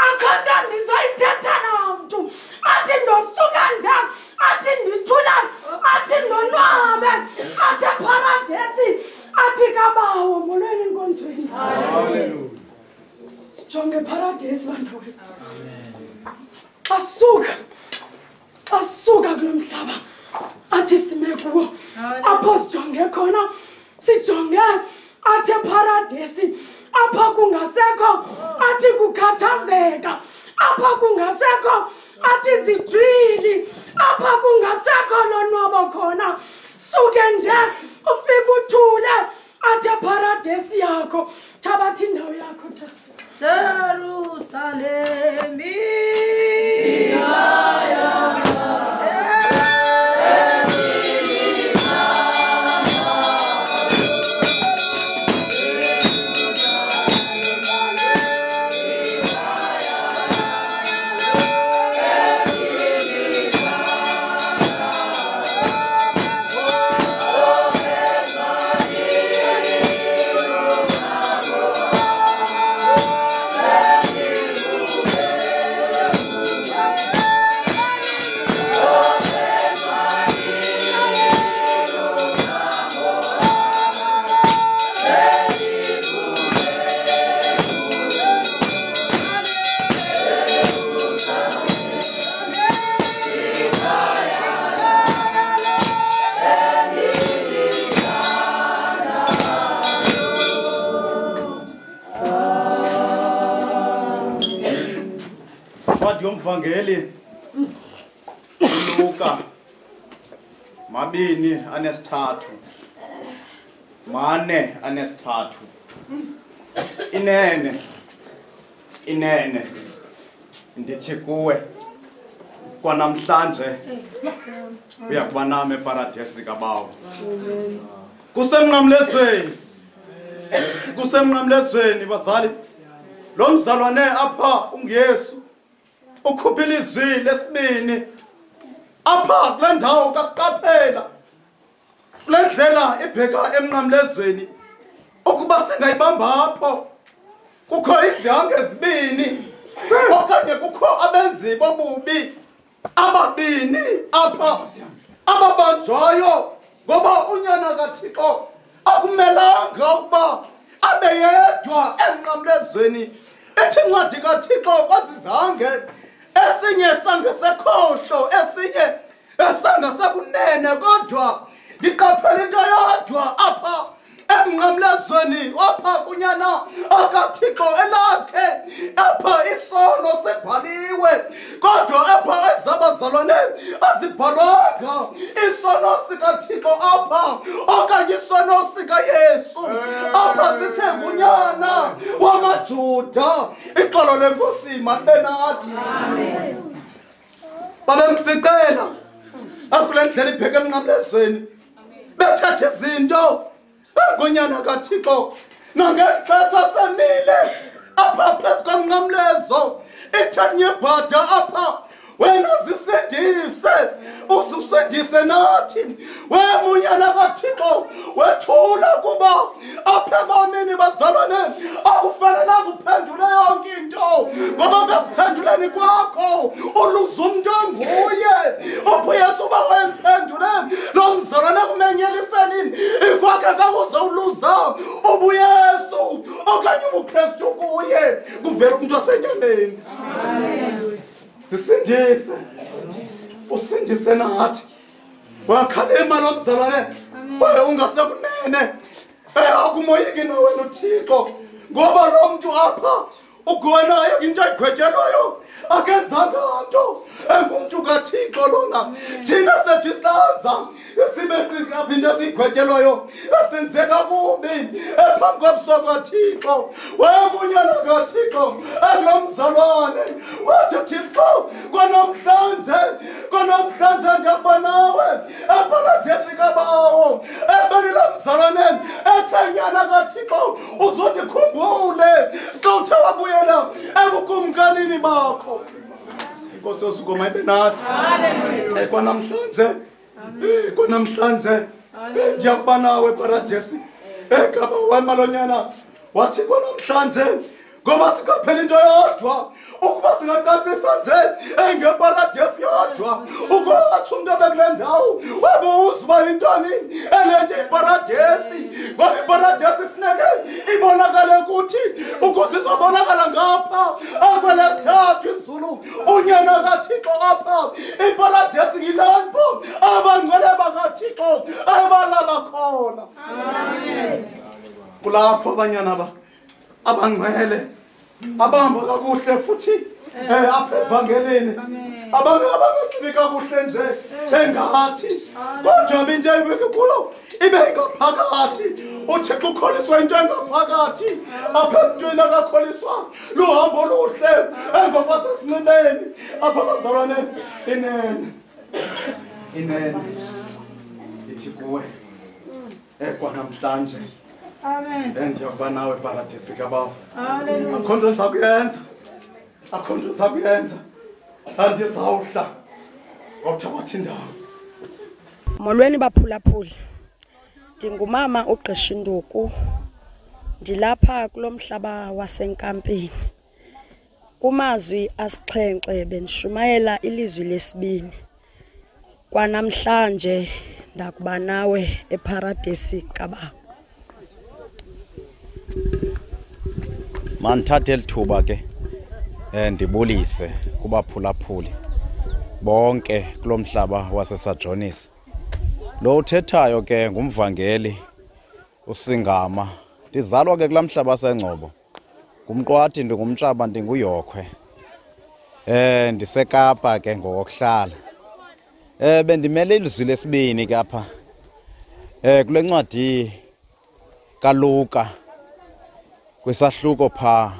akhange ndizoyithetha namntu athi ndosuka nje athi ndithula athi ndonwabe athi eparadesi athi kabawo molweni enkonzweni. Haleluya. Sijonge eparadesi bantakwethu. Asuka kulo mhlaba athi sime kuwo apho sijonge khona sijonge athi eparadesi apha kungasekho athi kukhathazeka apha kungasekho athi zijwili apha kungasekho lonwabo khona suke nje ufike uthule athi paradise yakho thabathi indawo yakho Jerusalem Yomvangeli Luka mabini anesithathu mane anesithathu inene ndithi kuwe kwanamhlanje uyakuba nami eparadesi kaBawo kusemnqamlezweni bazali lo mzalwane apha unguYesu ukhuphile izwi lesibini apha kule ndawo kasiqaphela kule ndlela ibheka emnqamlezweni ukuba singayibamba apho kukho izihange ezibini okanye kukho abenzi bobubi ababini apha ababanjwayo ngoba unyana kaThixo akumelanga ukuba abe yedwa emnqamlezweni ethi incwadi kaThixo kwazizange esinye sangasekhohlo esinye esangasekunene kodwa ndiqaphela into yodwa apha emnqamlezweni apha kunyana akaThixo elakhe apha isono sebhaliwe kodwa apha ezabazalwane azibhalwanga isono sikaThixo apha okanye isono sikaYesu apha sithe kunyana wamaJuda ixolo lenkosi mabe nathi amen babemsicela akule ndlela ibheke emnqamlezweni bethathe izinto ngonyana kaThixo nangexesha semile apha phezu komnqamlezo ithathe ibhada apha wena zisindise uzusindise nathi wemunyana kaThixo wethula kuba apha ebomini bazalwane akufanelanga uphendule yonke into ngoba bekuphenduleni kwakho uluza umuntu onguye uYesu uba wemphendule lo mzalwane kumenyeliseni ikwakhe kakuze uluza ubuYesu okanye ubuKristu kuye kuvela umuntu wasenyameni sisindise usindise nathi wakhalima lo mzalwane waye ungasekunene akumoyiki nawena uThixo ngoba lo muntu apha ugonayo into ayigwetyelwayo akenzanga nto engumuntu kaThixo lona thina sethu isandla sibe siphinde sigwetyelwayo esenze kakubi ephambi kobuso kaThixo wemunyana kaThixo akulo mzalwane wathi Thixo kwanamhlanje ndiyakuba nawe eparadesi kaBawo ebeni lo mzalwane ethenyana kaThixo uzondikhumbule xa uthe wabuyela ebukumkanini bakho Inkosi yosukuma ibe nathi haleluya kwanamhlanje ndiyakuba nawe eparadesi eGabawo wamalonyana wathi kwanamhlanje ngoba sikaphela into yodwa ukuba singacacisa nje engeparadesi yodwa ukwathi umuntu obekule ndawo wabuza uba yintoni elento iparadesi ngoba iparadesi ifuneke ibonakale kuthi ukuze izobonakala ngapha akwelesithathu izulu unyana kaThixo apha iparadesi yilampo abangcwele bakaThixo abalala khona amen kulapho abanyana abangcwele abahamba kakuhle futhi apha evangelini abangagqibi kakuhle nje engathi kodwa into ebeke kuyo ibe ngaphakathi uThixo ukholiswa into engaphakathi apha emntwini akakholiswa luhambo oluhle emva kwasesinqineni apha bazalwane inene ithi kuwe kwanamhlanje Amen. ndiyakuba nawe paradise kabawo Hallelujah. akho nto ndizakuyenza andizawuhla ngokuthabatha indawo. Molweni baphulaphuli. Ndingumama uGqisha Induku. Ndilapha kulomhlaba wasenkampini. Kumazwi asixhenxe bendishumayela ilizwi lesibini. Kwanamhlanje ndakuba nawe eparadesi kabawo. Mandithathe elithuba ke ndibulise kubaphulaphuli bonke kulomhlaba waseSajonis. Lo uthethayo ke ngumvangeli uSingama. Ndizalwa ke kulamhlaba waseNgcobo. Ngumqwathi ndingumtshaba ndinguyokhwe. Ndisekapa ke ngokuhlala. Bendimele ilizwi lesibini ke apha. Kule ncwadi kaLuka kwisahluko pha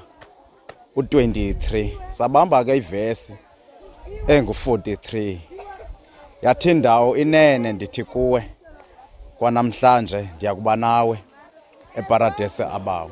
u23 sabamba ke ivesi engu43 yathi ndawo inene ndithi kuwe kwanamhlanje ndiyakuba nawe eparadise abawo.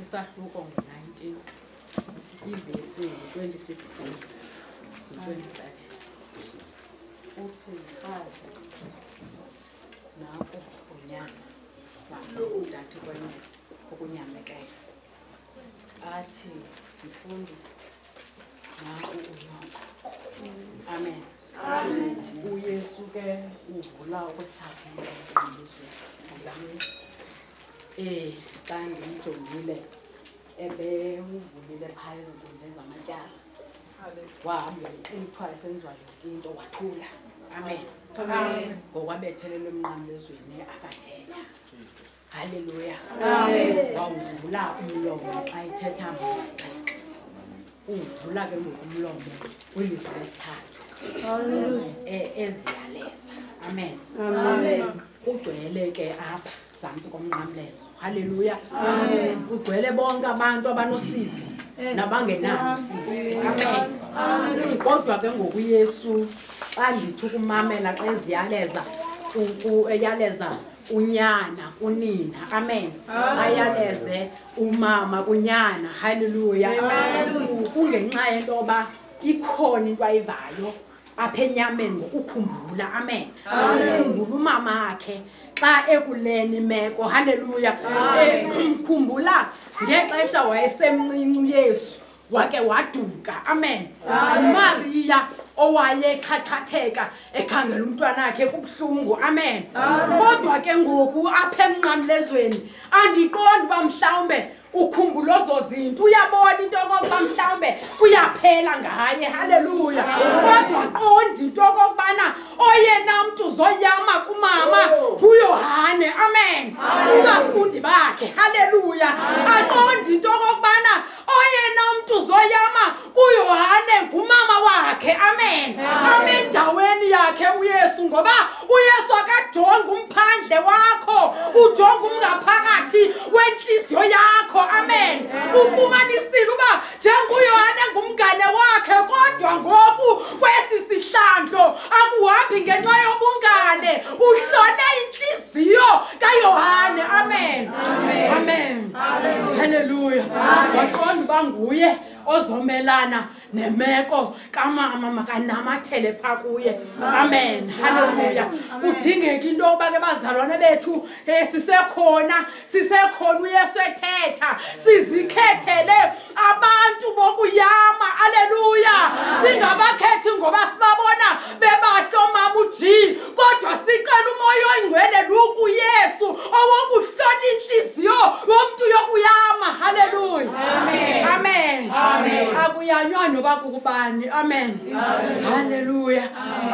Isahluko ngo-19 ivesi ngo-26 ngo-27 uthi mfazi nako unyana udade kwenye okunyamekayo athi mfundi nako unyoko. Amen. uYesu ke uvula okwesithathu ngqilizwe xa ndimjongile uvulile phaya ezinkundleni zamatyala wahamba ixuthwa esenziwa yonke into wathula. Amen. Ngokwabethelelwa emnqamlezweni akathetha. Haleluya. Wawuvula umlomo xa ethetha amazwi asixhenxe. Uvula ke ngoku umlomo kwilizwi lesithathu eziyaleza. Amen. Kugcwele ke apha zantsi komnqamlezo. Haleluya. Kugcwele bonke abantu abanosizi nabangenalo usizi. Amen. Kodwa ke ngoku uYesu xa ndithi ukumamela xa eziyaleza eyaleza unyana kunina. Amen. Ayaleze umama kunyana. Haleluya. Kungenxa yento yoba ikhona into ayivayo apha enyameni ngokukhumbula. Amen. Ukhumbula umama akhe xa ekuleni imeko. Haleluya. Khumbula ngexesha wayesemncinci uYesu wake waduka. Amen. uMaria owayexhaxhatheka ekhangela umntwana wakhe kubuhlungu. Amen. Kodwa ke ngoku apha emnqamlezweni andiqondi uba mhlawumbe ukhumbulozo zinto uyabona into okokuba mhlawumbe kuyaphela ngaye haleluya kodwa aqonda into okokubana oyena mntu uzoyama kumama nguYohane amen kubafundi bakhe haleluya aqonda into okokubana oyena mntu uzoyama kuYohane ngumama wakhe amen amen ndaweni yakhe uYesu ngoba uYesu akajonga umphandle wakho ujonga umngaphakathi wenhliziyo yakho amen ufumanisile uba njengoYohane ngumngane wakhe kodwa ngoku kwesi sihlandlo akuhambi ngenxa yobungane uhlole inhliziyo kaYohane amen amen haleluya waqonda uba nguye ozomelana nemeko kamama makanamathele pha kuye amen haleluya kudingeka into yoba ke bazalwane bethu sisekhona uYesu ethetha sizikhethele abantu bokuyama haleluya singabakhethi ngoba sibabona bebahlo mama uji kodwa sicela umoya oyingcwele luku Yesu owokuhlola inhliziyo yomuntu yokuyama haleluya amen amen akuyanywa noba kukubani amen haleluya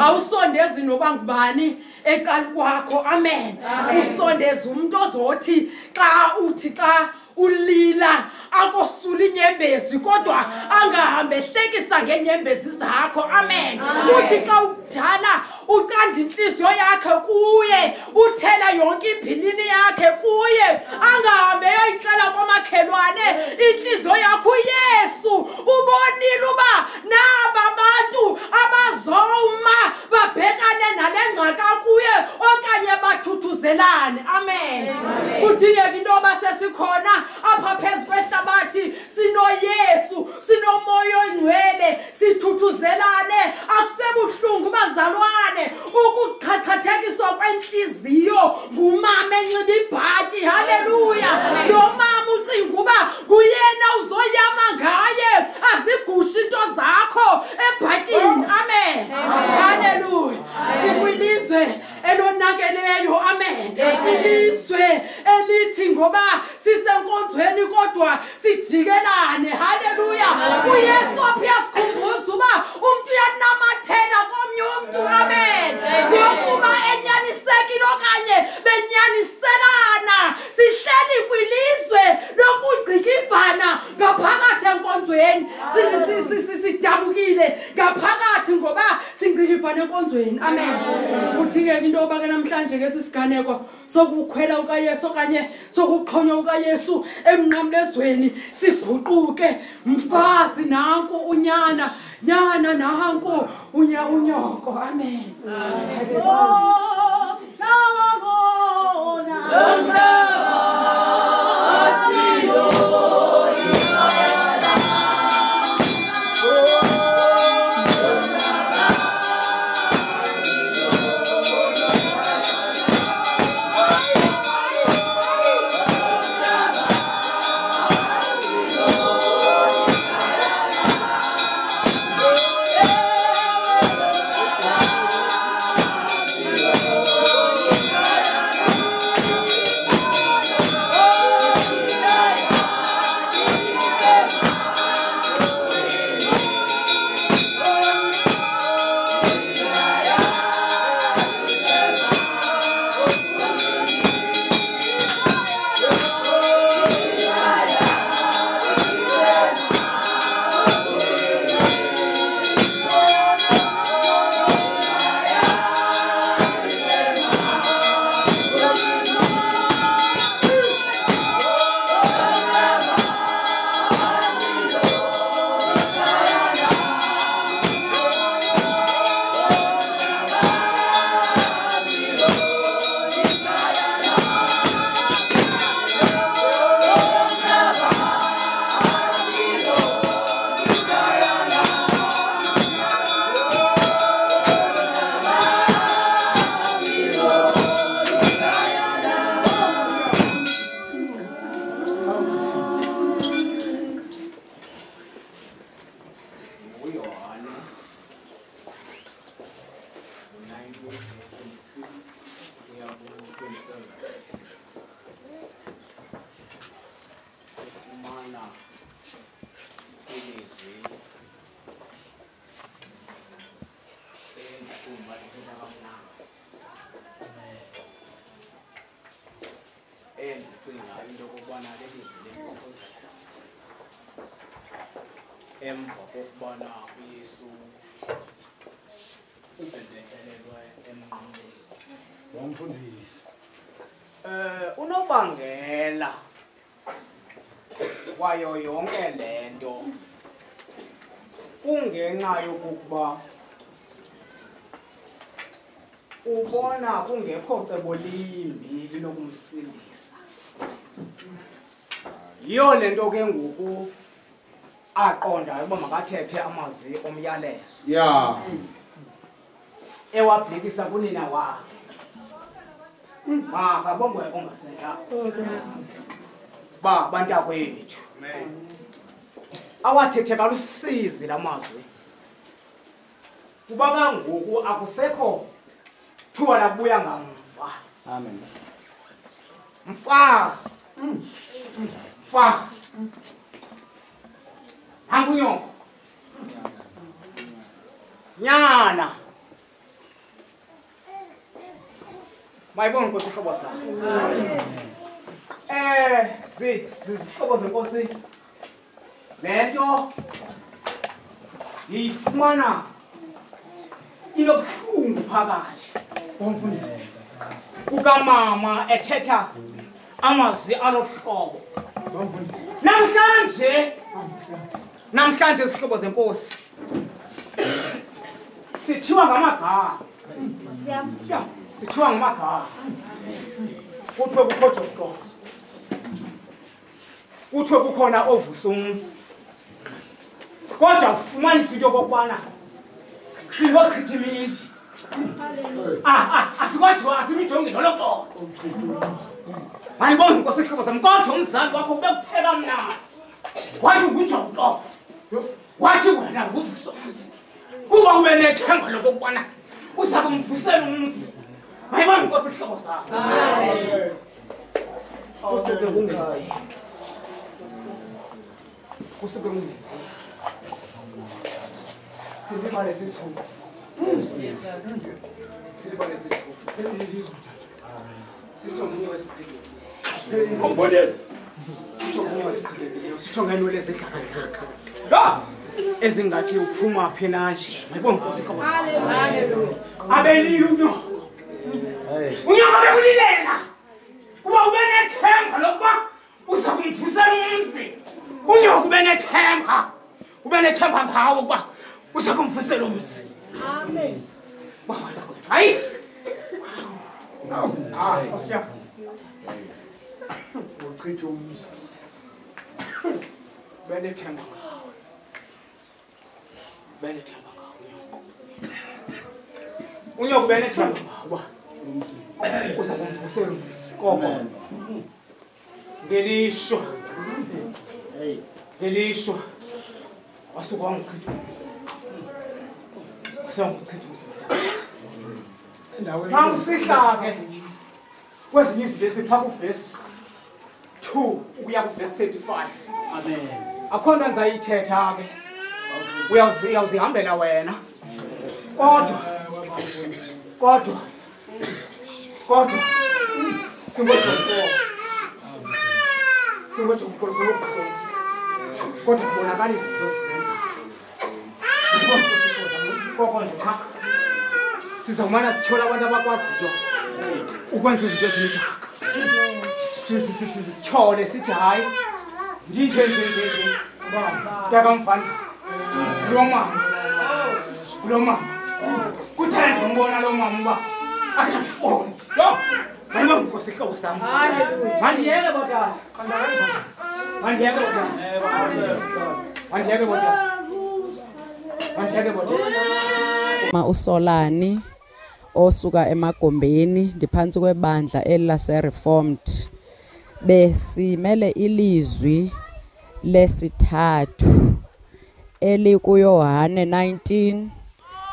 awusondezi noba ngubani eqali kwakho amen usondeza umuntu ozothi xa ulila akosula inyembezi kodwa angahambe ehlekisa ngenyembezi zakho amen uthi xa udala uqanda inhliziyo yakhe kuye uthela yonke ibhinini yakhe kuye angahambe yoyixela kwamakhelwane inhliziyo yakho uYesu ubonile uba naba abantu abazoma babhekane nalengxaka kuye okanye bathuthuzelane amen kudingeka into yoba sesikhona apha phezu kwehlabathi sinoYesu sinomoya oyingcwele sithuthuzelane akusebuhlungu bazalwane ukuqhaqhathekiswa kwenhliziyo ngumama enxiba ibhatyi haleluya lo mama ucinga uba kuyena uzoyama ngaye azigushi into zakho ebhatyini amen haleluya sikwilizwe elonakeleyo amen silizwe elithi ngoba sisenkonzweni kodwa sijikelane haleluya uYesu apha sikhumbuza uba umuntu uyanamathela komnye umuntu amen ngokuba enyanisekile okanye benyaniselana sihleli kwilizwe lokugcikivana ngaphakathi enkonzweni sidabukile ngaphakathi ngoba singcikivana enkonzweni amen kudingeka into yoba ke namhlanje ngesisiganeko sokukhwela ukaYesu okanye sokuqhonywa ukaYesu emnqamlezweni siguquke mfazi nanku unyana nanku unyoko amen Oh ilizwi endicinga lithetha kamnandi endicinga into yokubana lelizwi lenkokozelo emva kokubana uyesu ubhebezelelwe emnqamlezweni wamfundisi unobangela kwayo yonke lento kungenxa yokuba ubona kungekho cebo limbi linokumsindisa. Yiyo lento ke ngoku aqonda uba makathethe amazwi omyalezo ewabhekisa kunina wakhe makabongwe ongasentla ba bantakwethu awathethe kalusizi lamazwi kuba kangoku akusekho thuba labuya ngamva. Amen. Mfazi hangunyoko nyana mayibona Nkosi ihlobo sakho zizihlobo zenkosi lento yifumana inobuhlungu phakathi wamfundisi kukamama ethetha amazwi alohlobo wamfundisi namhlanje izihlobo zenkosi sithiwa ngamagama sithiwa ngamagama kuthiwe kukho Joqo kuthiwe kukhona ovusumzi kodwa ufumanisa into yokokubana singochithimizi asikwajiwa asimijongi noloxolo manibona Nkosi ihlobo zam kodwa umzali wakho ubekutheka mna wathi nguJoqo wathi wena nguvusumzi kuba ube nethemba lokokubana uza kumvusela umzi mayibona Nkosi ihlobo zakho kusuke kungenzeki silibale sithufu sitsho munye wesiqhelekileyo sitsho ngenwele ezidlaka ezingathi uphuma phi nanje mayibona Nkosi ihlobo zakho abelile unyoko bekulilela kuba ube nethemba lokuba uza kumvusela umzi unyoko ube nethemba ngawo ukuba uza kumvusela umzi. Amen. Hayi Nkosi uchitha umzi benethemba ngawo unyoko benethemba ngawo uza kumvusela umzi koko ngelishwa wasuka wangichitha umzi Nangisihlala ke kwezinye ivesi phaa kuvesi 2 ukuya kuvesi 35. Amen. Akho nto ndizayithetha ke uyawuzihambela wena kodwa singoJoqo kodwa kubonakala izinto sizenza koko nje sizawumana sithola abantu abakwaziyo ukwenza izinto ezinidaka sityhole sithi hayi ndinje ntakamfana lo mama kuthanda ndimbona lo mama uba akafoni lo mayibona Nkosi ihlobo sam mandiyeke botata uSolani osuka eMagombeni ndiphantsi kwebandla elaseReformed besimele ilizwi lesithathu elikuYohane 19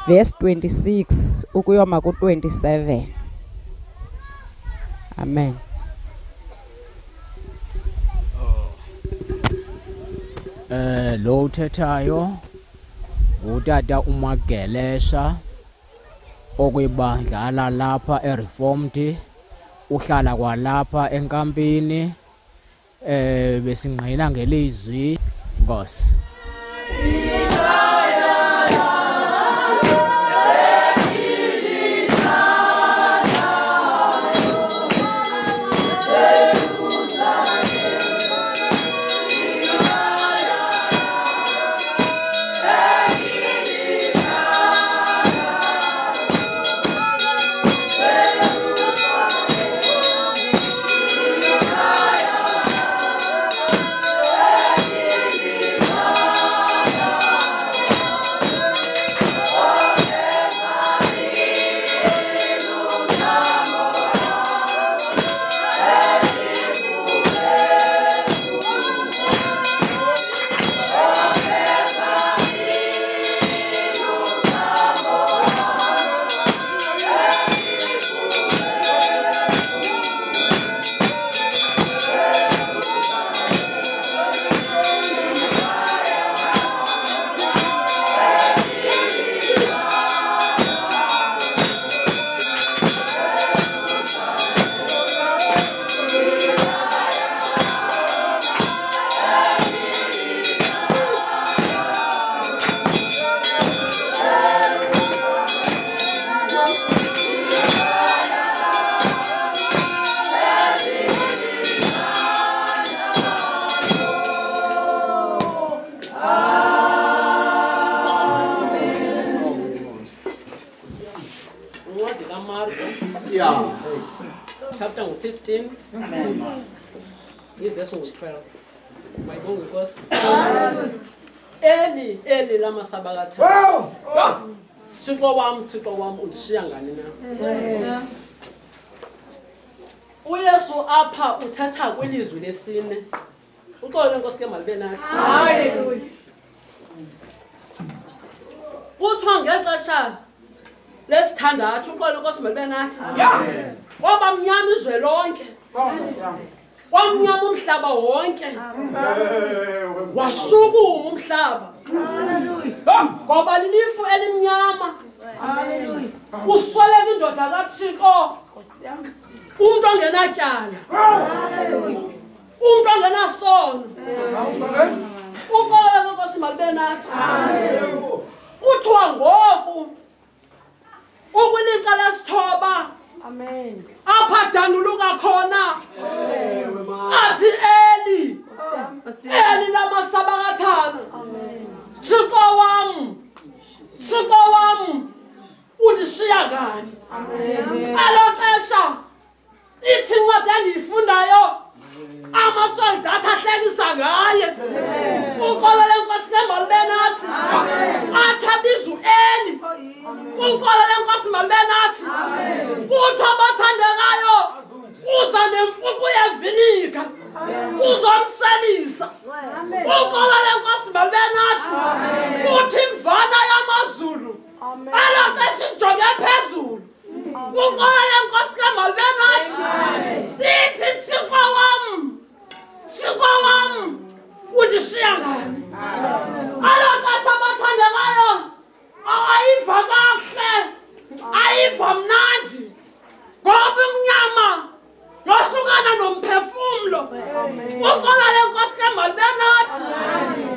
verse 26 ukuyoma ku27. Amen. Lo uthethayo utata uMagelesha okuyibandlala lapha eReformed, uhlala kwalapha enkampini. Besingqina ngelizwi Nkosi. Chapter 15, verse 12. My God, because Eli lama sabakatha. Thixo wam undishiya ngani na? uYesu apha uthatha kwilizwi lesine. Uxolo Nkosi ke malibe nathi. Haleluya. Kuthiwa ngexesha lesithandathu uxolo Nkosi malibe nathi. Kwaba mnyama izwe lonke. Kwamnyama umhlaba wonke. Washukuma umhlaba. Ngoba lilifu elimnyama. Usweleka indoda kaThixo. Umuntu ongenatyala. Umuntu ongenasono. Uxolo Nkosi malibe nathi. Kuthiwa ngoku ukwilixa lesithoba. Amen. Apha danuluka khona. Athi Eli. Eli lama sabakathana. Amen. Thixo wam undishiya ngani? Amen. Alafesha ithi incwadi endiyifundayo amasoldatha ahlekisa ngaye. Uxolele Nkosi ke malibe nathi. Athabiza uEli. Uxolele Nkosi malibe nathi. Kuthi abathandekayo uza nemfuku yevinika uzomselisa. Uxolele Nkosi malibe nathi. Kuthi imvana yamazulu alafesha injongo ephezulu. Uxolele Nkosi ke malibe nathi. Ithi Thixo wam undishiya ngani? Alafesha abathandekayo ayiva kahle, ayiva mnandi. Ngoba imnyama yohlukana nomphefumlo. Uxolele Nkosi ke malibe nathi.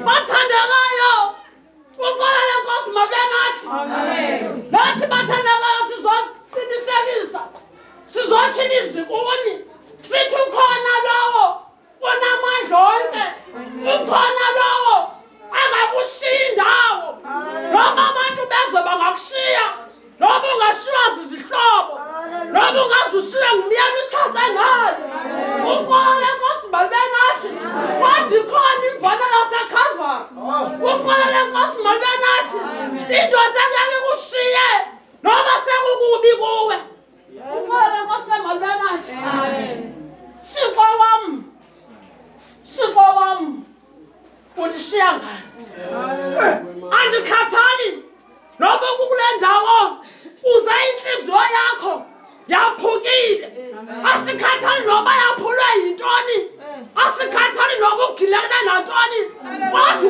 Bathandekayo uxolele Nkosi malibe nathi. Nathi bathandekayo sizoqinisekisa, sizothini izikuni sithi ukhona lowo unamandla onke. Ukhona lowo angakushiya indawo. Noma abantu bezwe bangakushiya, noma ungashiywa zizihlobo, noma ungazushiya ngumyeni uthathe ngayo. Uxolele Nkosi malibe nathi. Kodwa ikhona imvana yaseKalvari. Uxolele Nkosi malibe nathi. Indoda ngeke ikushiye noma sekukubi kuwe. Uxolele Nkosi ke malibe nathi. Thixo wam undishiya ngani? Andikhathali noba kukule ndawo uze inhliziyo yakho yaphukile. Asikhathali noba yaphulwe yintoni. Asikhathali noba ugilekile nantoni. Kodwa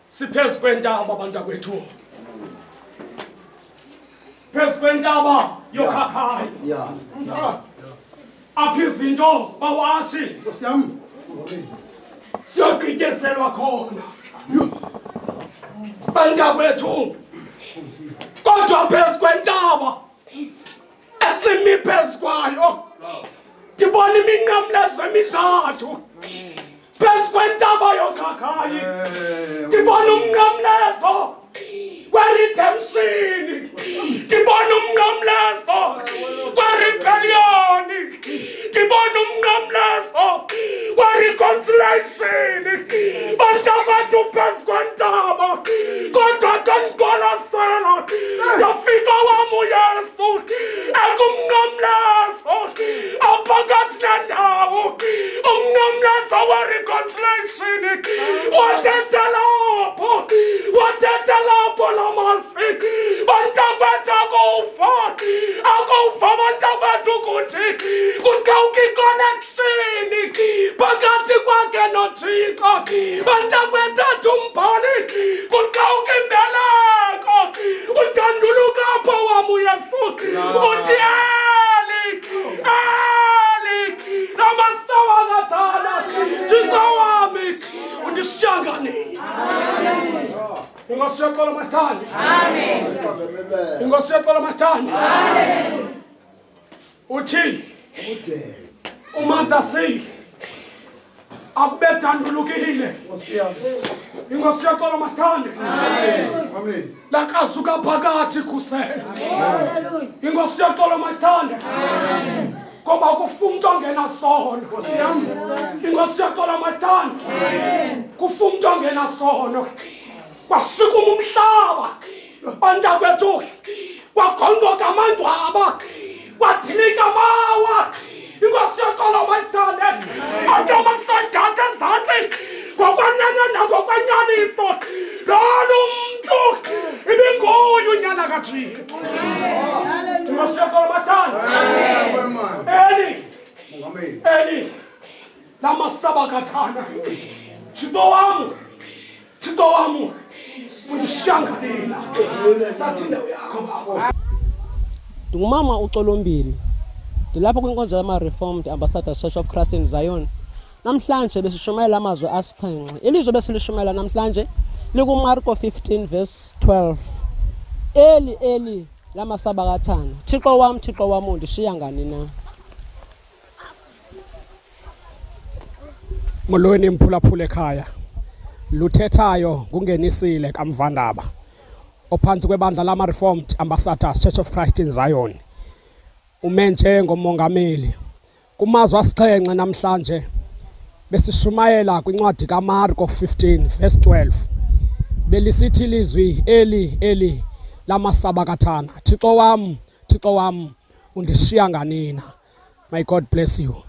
Siphezu kwentaba abantu akwethu. Phezu kwentaba yokhakhayo. Apha izinto bawashi Nkosi yami. Siyogqityezelwa khona. Bantu akwethu. Kodwa phezu kwentaba esimi phezu kwayo. Ndibona iminqamlezo emithathu. Phezu kwentaba yokhakhayi ndibona umnqamlezo weredemption, ndibona umnqamlezo werebellion, ndibona umnqamlezo wereconciliation. Bantu abantu phezu kwentaba kodwa xa ndiqwalasela ndafika wam uYesu ekumnqamlezo aphakathi nendawo, umnqamlezo wereconciliation. Wathetha lapho la mazwi. Bantu akwethu akufa bantu akwethu ukuthi kuqhawuka iconnection phakathi kwakhe noThixo. Bantu akwethu athi umbhali kuqhawuka imbeleko. Uthanduluka apho wam uYesu uthi Eli namasawa kathana Thixo wami undishiyanganile. Inkosi yaxola masithande. Amen. Inkosi yaxola masithande. Amen. Uthi umandasi akubethandulukile. Inkosi yaxola masithande. Amen. Lakazuka phakathi khusela. Amen. Inkosi yaxola masithande. Amen. Ngoba kufa umuntu ongena sono. Inkosi yaxola masithande. Amen. Kufa umuntu ongena sono. Wasukuma umhlaba bantu akwethu wakhondoka amandwaba wathilika mawa. Inkosi yaxola masithande athi amasoldatha ezantsi ngokwanana nangokwanyaniso lona umntu ibinguye unyana kaThixo. Inkosi yaxola masithande. Eli lamasaba kathana Thixo wami undishiyanganela. Thatha indawo yakho baba. Ndingumama uColombile. Ndilapha kwinkonzo yama-Reformed Ambassadors Church of Christ in Zion. Namhlanje besishumayela amazwi asixhenxe. Ilizwe besilishumela namhlanje likuMarko 15 verse 12. Eli lamasaba kathana Thixo wami undishiya ngani na? molweni mphulaphula ekhaya luthethayo kungenisile kaMvandaba ophansi kwebandla lama Reformed Ambassadors Church of Christ in Zion umenje ngomongameli kumazwi asixhenxe namhlanje besishumayela kwincwadi kaMarko 15 verse 12 belisithi ilizwi eli lamasabakathana Thixo wam undishiya nganina. May God bless you.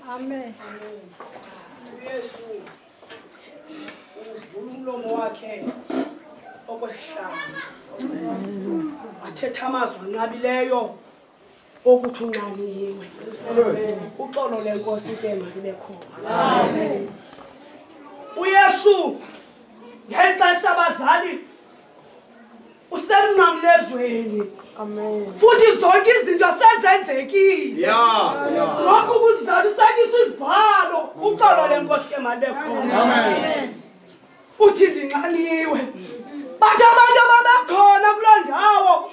Amen. Amen. Yesu uvula umlomo wakhe okwesihlanu. Athetha amazwi anqabileyo ukuthi unqaniwe. Uxolo lenkosi ke malibe khona. Amen. uYesu ngexesha abazali usemnqamlezweni. Amen. Futhi zonke izinto sezenzekile. Ngoba ukuzala usakisa izibhalo uxolo lenkosi ke malibe khona. Amen. Uthi ndinqaniwe. Bathi abantu ababekhona kuloo ndawo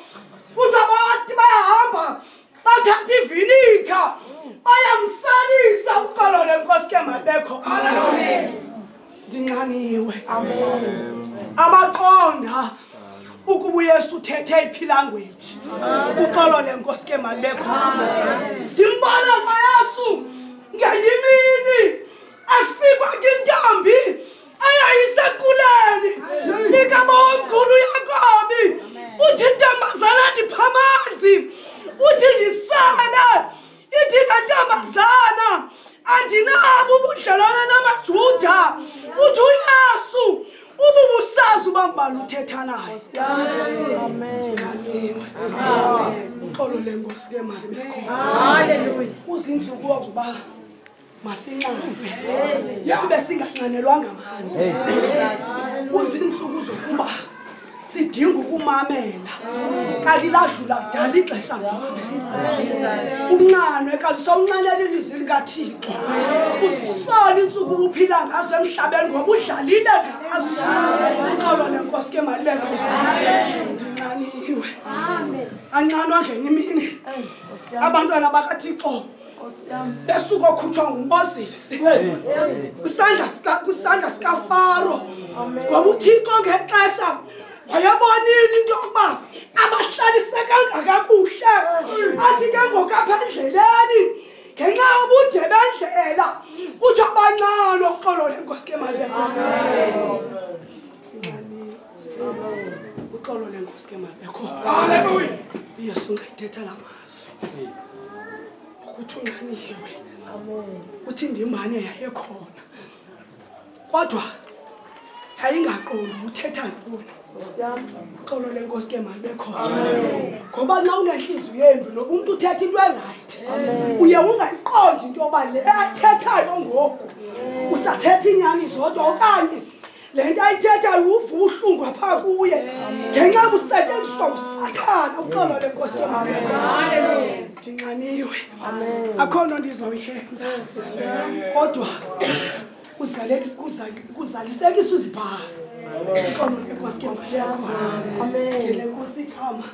uthi abathi bayahamba bathatha ivinika bayamsalisa uxolo lenkosi ke malibe khona. Amen. Ndinqaniwe. Amen. Abaqonda ukuba uYesu uthethe iphi language uxolo lenkosi ke malibe khona. Ndimbona uYesu ngelimini afikwa kintombi ayayisekuleni likama omkhulu uYakobi uthi ntombazana ndipha amanzi uthi ndisala ithi ntombazana andinabo ubudlelwane namaJuda uthi uYesu ububusazi ubambala uthetha naye. Amen. Uxolo lenkosi ke malibe khona. Hallelujah. Kuzinsuku ukuba masinqambe sibe singanqanelwanga amanzi. Kuzinsuku zokuba sidinga ukumamela kanti ladlula kudala ixesha unqanwe kanti sawunqanela ilizwi likaThixo uzisola insuku ubuphila ngazo emhlabeni ngoba udlalile ngazo. Uxolo lenkosi ke malibe khona. Ndinqaniwe. Anqanwa ngenye imini abantwana bakaThixo besuka okhutshwa nguMoses kusandla sikaFaro ngoba uThixo ngexesha wayabonile into yokuba abahlalisekanga kakuhle athi ke ngokapha endleleni ngenxa yobude bendlela uthi abanqalo uxolo lenkosi ke malibe khona. Uxolo lenkosi ke malibe khona. Hallelujah. Yesu ngayithetha lamazwi ukuthi unqaniwe. Amen. Uthi ndimbane yayekhona kodwa yayingaqondi uthetha ntoni. Uxolo lenkosi ke malibe khona. Ngoba nxa unenhliziyo embi noba umuntu uthetha into right uye ungayiqondi into yoba le athethayo ngoku usathetha inyani zodwa okanye le nto ayithethayo uva ubuhlungu apha kuye ngenxa yokusetyenziswa ngusathana uxolo lenkosi yami ndinxaniwe akho nto ndizoyenza kodwa kuzalisekisa uzibhala uxolo lenkosi ke mfayakho ngele nkosi ikhama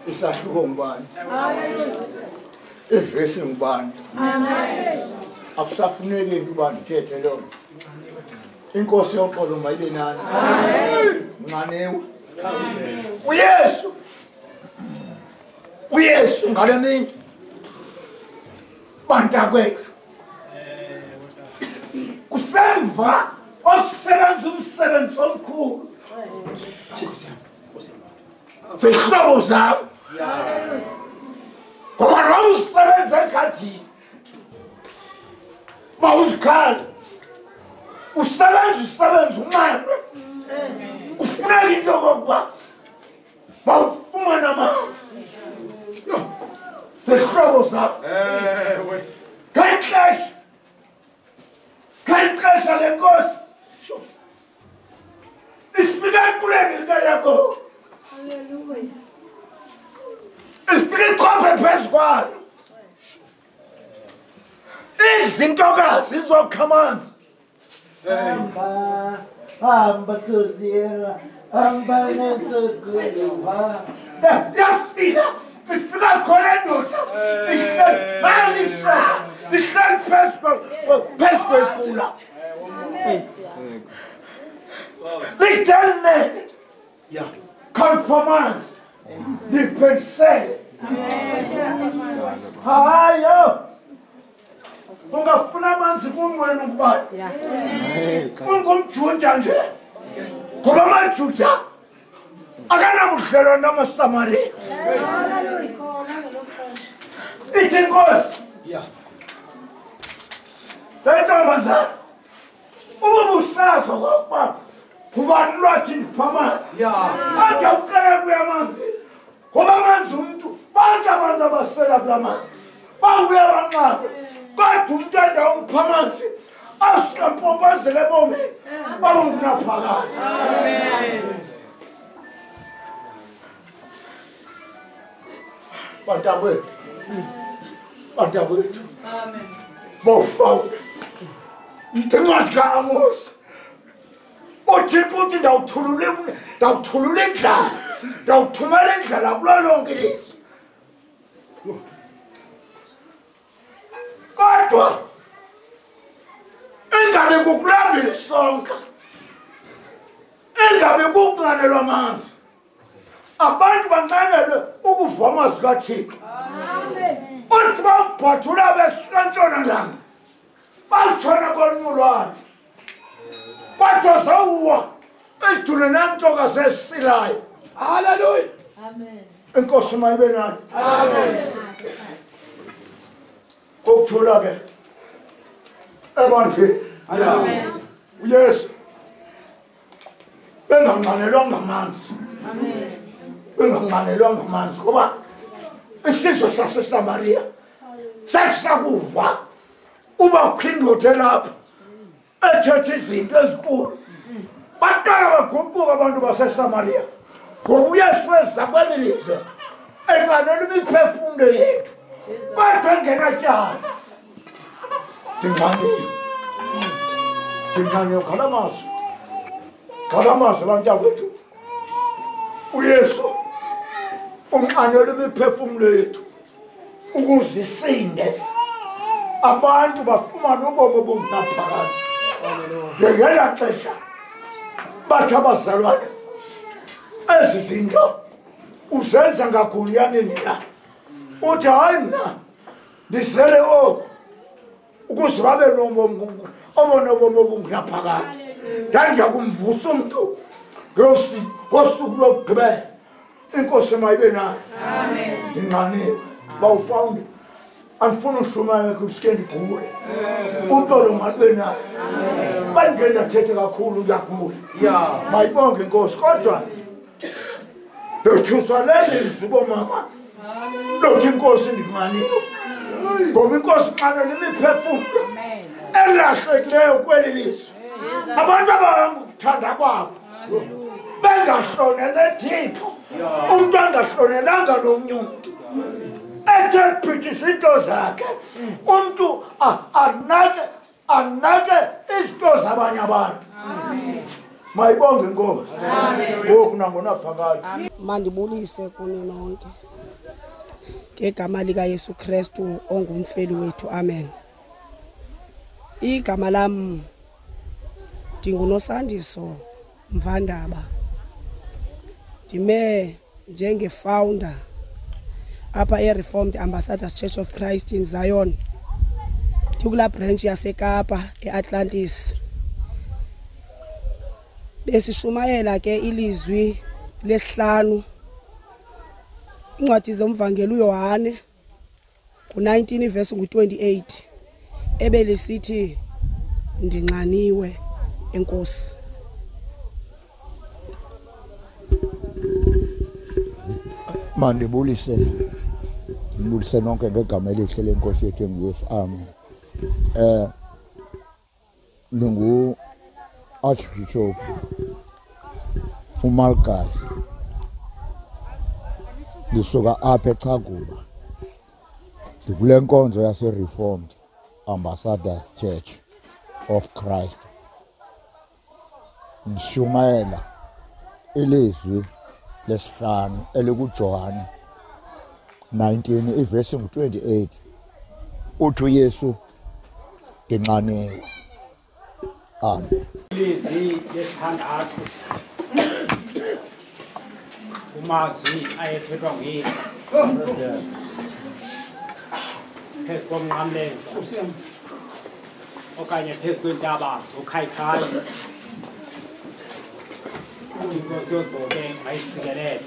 isahluko ngubani evesi ngubani akusafuneki into uba ndithethe loo inkosi yoxolo mayibe nani nxaniwe uyesu ngale mini bantakwethu kusemva osebenza umsebenzi omkhulu zihlobo zam ngoba noma usebenza egadini mawuzikhali usebenza umanwe kufuneka into kokuba mawufumane amanzi zihlobo zam ngelixesha lenkosi isifika ekuleni likayakobo isifika ichophe phezu kwalo izintokazi izokha amanzi hamba soziyela hamba nesokuluva yafika ifika khona endoda ihleli phezu kwekula lidelele khapha amanzi liphelisele hayo ungafuna amanzi kumwena ukubani ungumjuda nje ngoba amajuda akanabudlelwane namasamariya ithi inkosi Letomazana. Ubusazo kokuba kubani lwathi ndiphamazi. Manje uqala kuyamanzi. Ngoba manzi umuntu bonke abantu abasela kula manzi. Babuya banqabe. Kodwa umuntu enda umphamazi. Asikampopozele bomi. Bawungena phakathi. Amen. Bantabethu. Bantabethu. Amen. Bofawuda. Ndingathi ka-Amos. Uthixo uthi ndawuthulula indlala. Ndawuthumela indlala kulo lonke ilizwe. Kodwa ingabe kukulambile sonke. Ingabe kukunganelwa amanzi. Abantu banqanelwe ukuva amazwi kaThixo. Amen. Uthi babhathula besantshonalanga. Balitshona kolunye ulwandle. Kodwa zawuwa ezidulwe namtoka sesilayo. Haleluya. Amen. Inkosi mayibe nani. Amen. Kokuthula ke ebandleni. Amen. uYesu benganqanelwanga amanzi. Amen. Benganqanelwanga amanzi ngoba isizwe saseSamaria sakuva uba ukhindothe lapha ethethe izinto ezinkulu. Baqala baguquka abantu baseSamaria ngoba uYesu weza kweli lizwe enqanela imiphefumulo yethu kodwa engenatyala. Ndinqaniwe ngalamazwi bantakwethu. uYesu unqanela imiphefumulo yethu ukuze isinde abantu bafumane ubomi obungaphakathi. Ngela xesha bathi abazalwane ezi zinto uzenza ngagunyani na. Uthi hayi mna ndisele oku ukuze babe nobomi obungaphakathi. Ndandiya kumvusa umntu ngosuku lokugqibela. Inkosi mayibe nayo. Amen. Ndinqaniwe bawufawundi. Andifuna ushumana kuske ndigule. Uxolo mayibe nayo. Bangenza thethe kakhulu ngiyagula. Mayibonge inkosi kodwa lothuswa leli zibo mama. Lothi inkosi ndinqaniwe. Ngoba inkosi xanele imiphefumulo elahlekileyo kweli lizwe. Abantu abangukuthanda kwabo bengahlonele Thixo. Umuntu angahlonelanga nomnye umuntu ethe phithisa into zakhe. Umuntu anake izinto zabanye abantu. Mayibonge inkosi. Ngoku nangona phakathi. Mandibulise kuni nonke ngegama likaYesu Kristu ongumfeli wethu. Amen. Igama lam ndinguNosandiso Mvandaba. Ndime njenge-founder apha e-Reformed Ambassadors Church of Christ in Zion. Ndikula branch yaseKapa eAtlantis. Besishumayela ke ilizwi lesihlanu incwadi zomvangeli uYohane ku-19 verse ngu-28 ebelisithi ndinqaniwe enkosi. Mandibulise nonke ngegama elihle lenkosi yethu enguYesu. Amen. Lungu Archbishop uMalgas lisuka apha eChaguba. Ndikule nkonzo yase-Reformed Ambassadors Church of Christ. Nishumayela ilizwi lesihlanu elikuJohane 19 ivesi ngu-28 uthi uYesu ndinqaniwe. Amen. Ilizwi lesithandathu kumazwi ayethethwa nguyena phezu komnqamlenza okanye phezu kwentaba zokhayikhayi. Inkosi yozonke mayisikeleze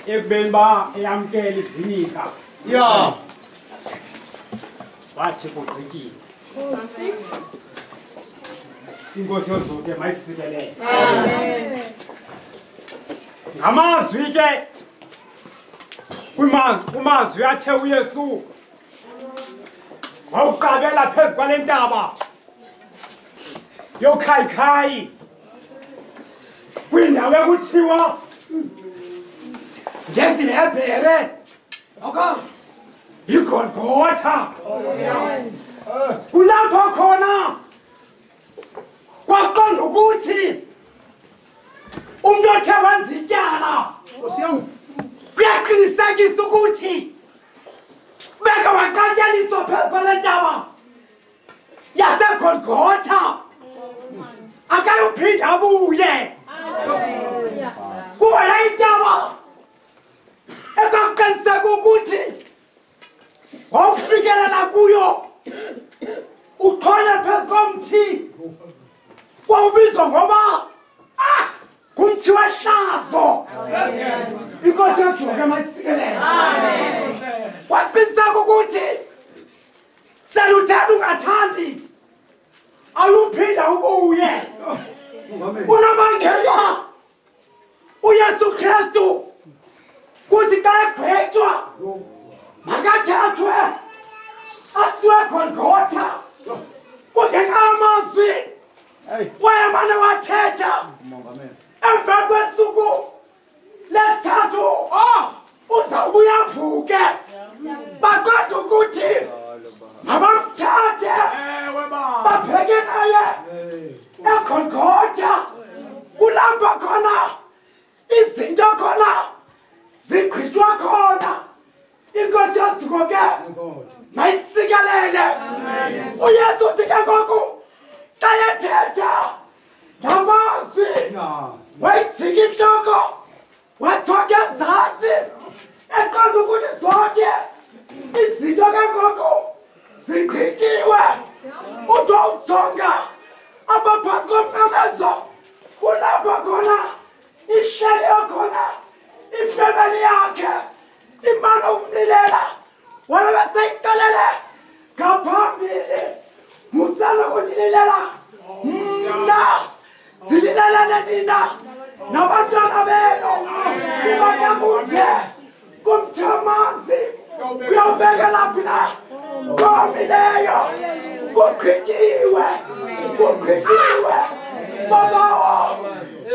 ekubeni ba eyamkela ivinika wathi kugqityile inkosi yozuthe mayisikelele ngamazwi ke kumazwi athe uyesu wawuqabela phezu kwale ntaba yokhayikhayi kwindawo ekuthiwa ngesiHebhere iGolgotha kulapho khona kwaqonda ukuthi umuntu othe wenza ityala kuyaqinisekisa ukuthi beke waqatyaliswa phezu kwale ntaba yaseGolgotha akayophinda abuye kuba yayintaba ekaqiniseka ukuthi wawufikelela kuyo uxhonywe phezu komthi wawubizwa ngoba ngumthi wehlazo inkosi yojuke mayisikelele waqiniseka ukuthi seluthanda ungathandi ayuphinda ubuye unamangela uYesu Kristu kuthi xa egwetywa makathathwe asiwe eGolgotha kungenxa amazwi wayemane wathetha emva kwesuku lesithathu uzawubuya avuke baqonda ukuthi mabamthathe babheke naye eGolgotha kulapho khona izinto khona zigqitywa khona inkosi yosuku ke mayisikelele uYesu uthi ke ngoku xa ethetha ngamazwi wayijika intloko wathoka ezantsi eqonda ukuthi zonke izinto ke ngoku zigqityiwe uthi wawujonga abaphantsi komnqamezo kulapho khona ihleli khona ifemeli yakhe imane ukumlilela wena beseyixelele ngaphambili musana ukuthi lilela mna zililelele nina nabantwana benu kubanyakude kumthamanzi kuyawubekela phina komileyo kugqityiwe babawo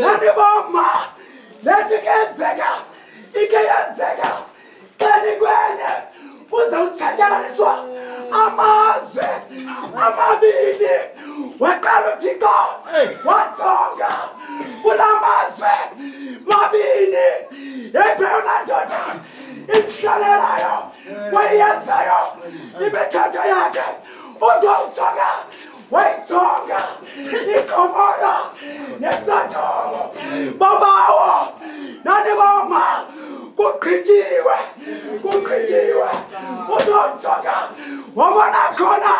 naniboma lethi kenzeka ike yenzeka xenikwenye uzawuthatyaliswa amazwe amabili waqala uThixo wajonga kula mazwe mabini epheyona ndoda imhlalelayo wayenzayo imithetho yakhe uthi wawujonga wayijonga iGomora neSodoma babawo naniboma kugqityiwe uthi wawujonga wabona khona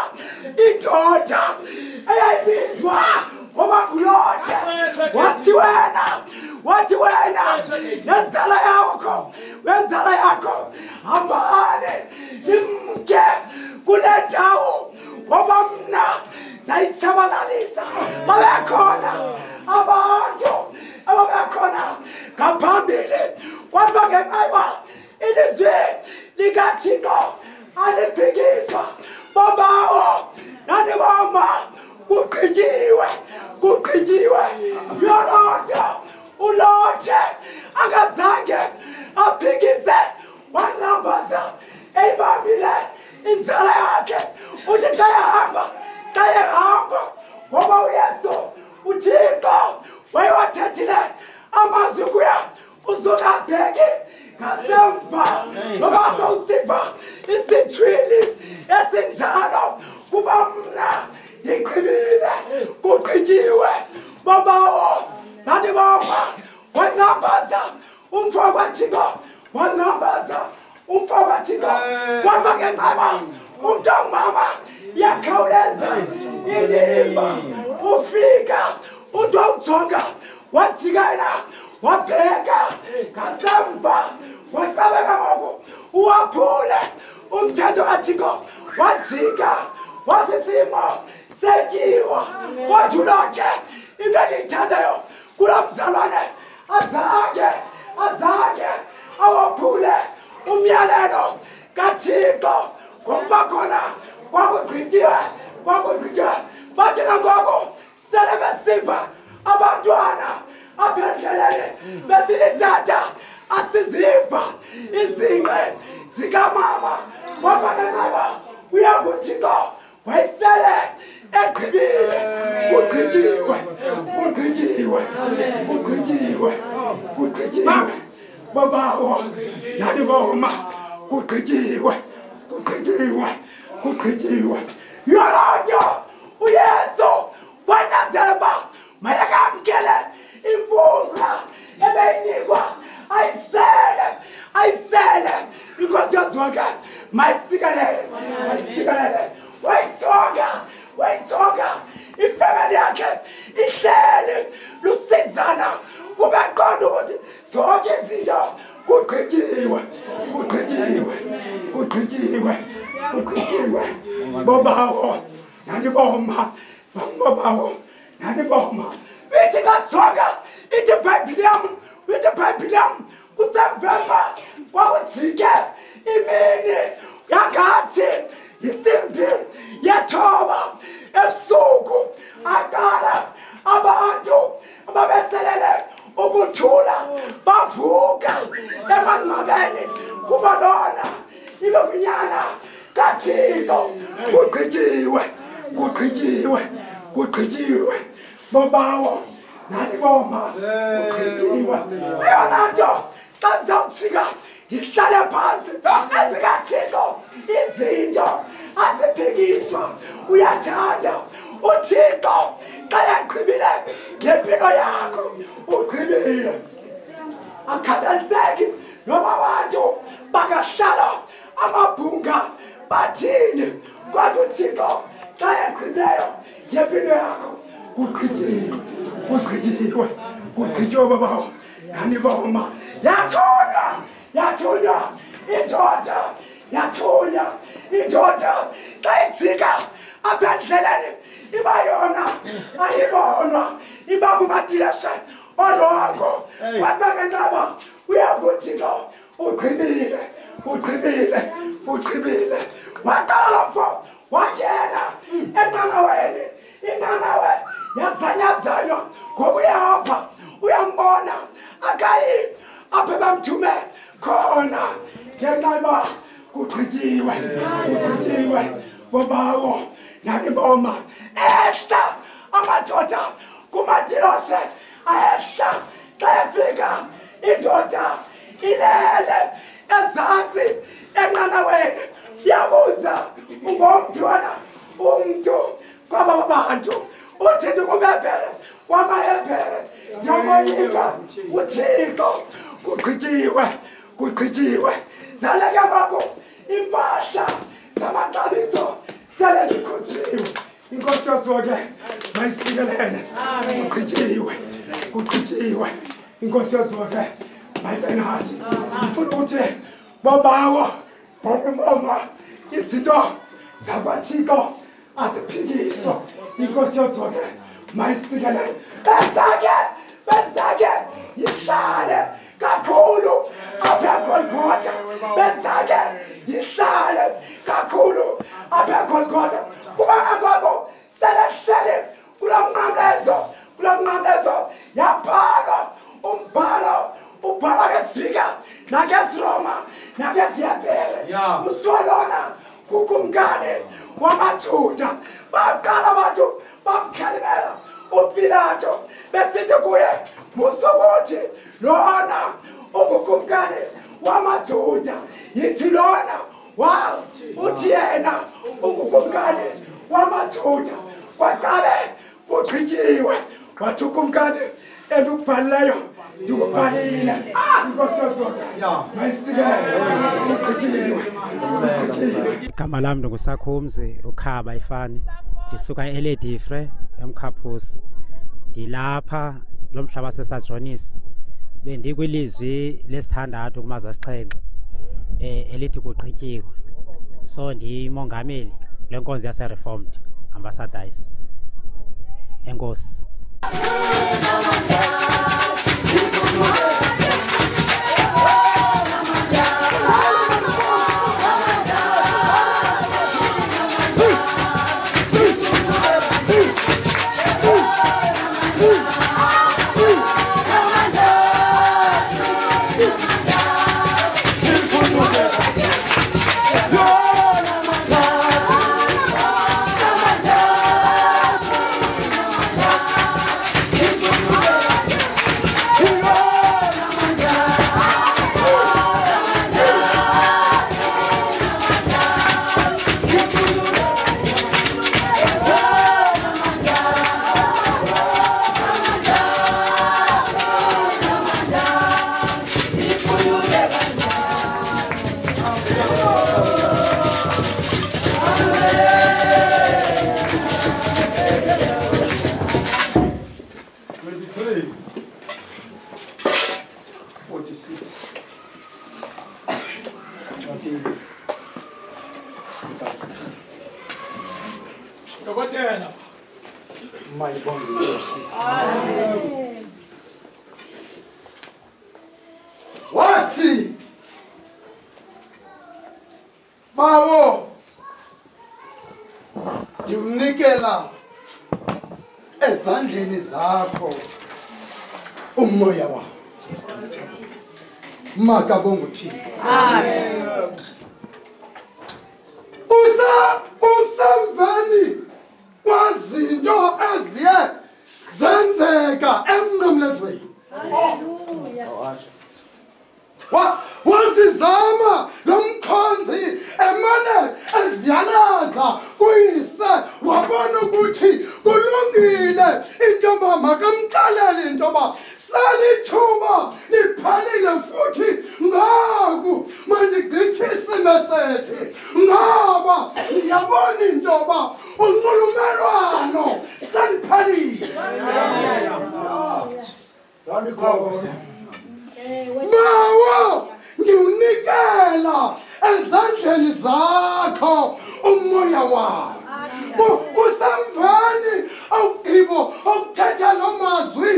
indoda eyayibizwa ngoba nguLothe wathi wena nenzala yakho hambani nimke kule ndawo ngoba mna zayitshabalalisa babekhona abantu ababekhona ngaphambili kodwa ngenxa ilizwi likaThixo aliphikiswa babawo naniboma kugqityiwe yolonto uLothe akazange aphikise wanambaza eyibambile inzala yakhe uthi xa ehamba ngoba uYesu uThixo wayewathethile amazwi kuya uzungabheki ngasemva ngoba sowusiva isithwili esinjalo kuba mna ngiqhibile kugqityiwe babawo naniboma wanambaza umfo kaThixo wanambaza umfo kaThixo wava ngenqaba umntu ongumama yakhawuleza ilimba ufika uthi wawujonga wajikela wabheka ngasemva waqabeka ngoku uwaphule umthetho kaThixo wajika wasisimo setyiwa kodwa ulothe into endiyithandayo kulaa mzalwane azange awophule umyalelo kaThixo ngokuba khona kwakugqityiwe bathi nangoku sele besipha abantwana apha endleleni besithi tata asiziva izinqe zikamama wabanenaba uyakuthixo wayesele egqibile kugqityiwe babawo nani boma kugqityiwe yolonto uyesu wanyanzela uba mayakamkele imfungwa ebeyinikwa ayisele inkosi yozonke mayisikelele wayijonga ifemeli yakhe ihleli lusizana kube qonda ukuthi zonke izinto kugqityiwe bobawo nandiboma bithi kajonga ithi ibhayibhile yam kusemvemba kwakujike imini yangathi yintsimbi yethoba ebusuku aqala abantu ababeselele ukuthula bavuka emangcwabeni kuba lona ilokunyana kaThixo kugqityiwe bobawo nani boma kugqityiwe eyona nto xa ndizawujika ndihlale phansi ezikaThixo izinto aziphikiswa uyathanda uThixo xa yagqibile ngempilo yakho ugqibile akhathaliseki noma abantu bangahlala amabhunga bathini kodwa uThixo xa yagqibileyo ngempilo yakho kugqityiwe babawo nani boma yathunywa indoda xa ijika apha endleleni iba yona ayibonwa iba kumadileshe orongo kwabekenqaba uyakuthixo ugqibile waqala lo mfo wangena enqanaweni inqanawe yazanyazanywa ngoba uyahamba uyambona akayi apha bamthume khona ngenxa yoba kugqityiwe bobawo nani boma ehla amadoda kumadiloshe ahla xa efika indoda ilele ezantsi enqanaweni uyabuza ungomntwana umntu kwaba bantu uthi ndikumebhele kwamahebhele ndiyamoyika uThixo kugqityiwe zaleke ngoku impahla zamaxabiso sele zikhutshiwe inkosi yozonke mayisikelele kugqityiwe inkosi yozonke mayibenathi ndifuna ukuthi bobawo babemoma izinto zakwaThixo aziphikiswa inkosi yozonke mayisikelele bezake yihlale kakhulu apha eGolgotha bezake yihlale kakhulu apha eGolgotha kuba nangoku selehleli kulaa mnqamlezo yabhalwa ubhala ngesifika nangesiroma nangesiyabhele usuka lona kukumkani wamajuda baqala abantu bamkhalimela uPilato besithi kuye musukuthi lona ungukumkani wamajuda yithi lona uthi yena ungukumkani wamajuda kwaqale kugqityiwe wathi ukumkani endikubhalileyo ndikubhalile inkosi yozonke mayisikelele kugqityiwe igama lam ndinguSakhumzi ukhaba ifani ndisuka eLedifre eMkhaphusi ndilapha lo mhlaba sesajonisi bendikwilizwi lesithandathu kuMazwi asixhenxe elithi kugqityiwe so ndiyimongameli lenkonzo yase-reformed ambassadors. Enkosi. Dokotela. Mayibonge Nkosi. Amen. Wathi bawo ndimnikela ezandleni zakho umoya wakho. Makabonge uThixo. Amen. Usamvani kwazinto eziye zenzeka emnqamlezweni. Wasizama lo mkhonzi emane eziyalaza kuyise wabona ukuthi kulungile into yoba makamxelele into yoba salithuba liphelile futhi ngoku mandigqithise imeseji ngoba ndiyabona into yoba unxulumelwano seliphelile. Bawo ngiwunikela ezandleni zakho umoya wakho. Kusamvani awugqibo okuthetha lo mazwi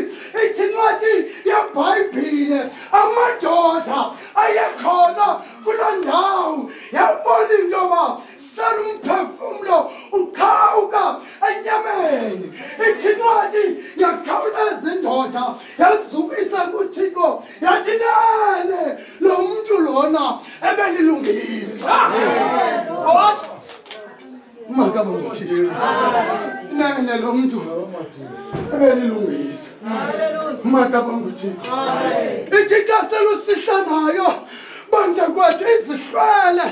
ithi incwadi yeBhayibhile amadoda ayekhona kuloo ndawo yabona into yoba salumphefumlo uqhawuka enyameni. Ithi incwadi yakhawuleza indoda yazukisa kuThixo yathi nene lo mntu lona ebelilungisa. Makabonge uThixo. Nene lo mntu ebelilungisa. Makabonge uThixo. Ithi xa selusihla nayo bonke kwethu izihlwele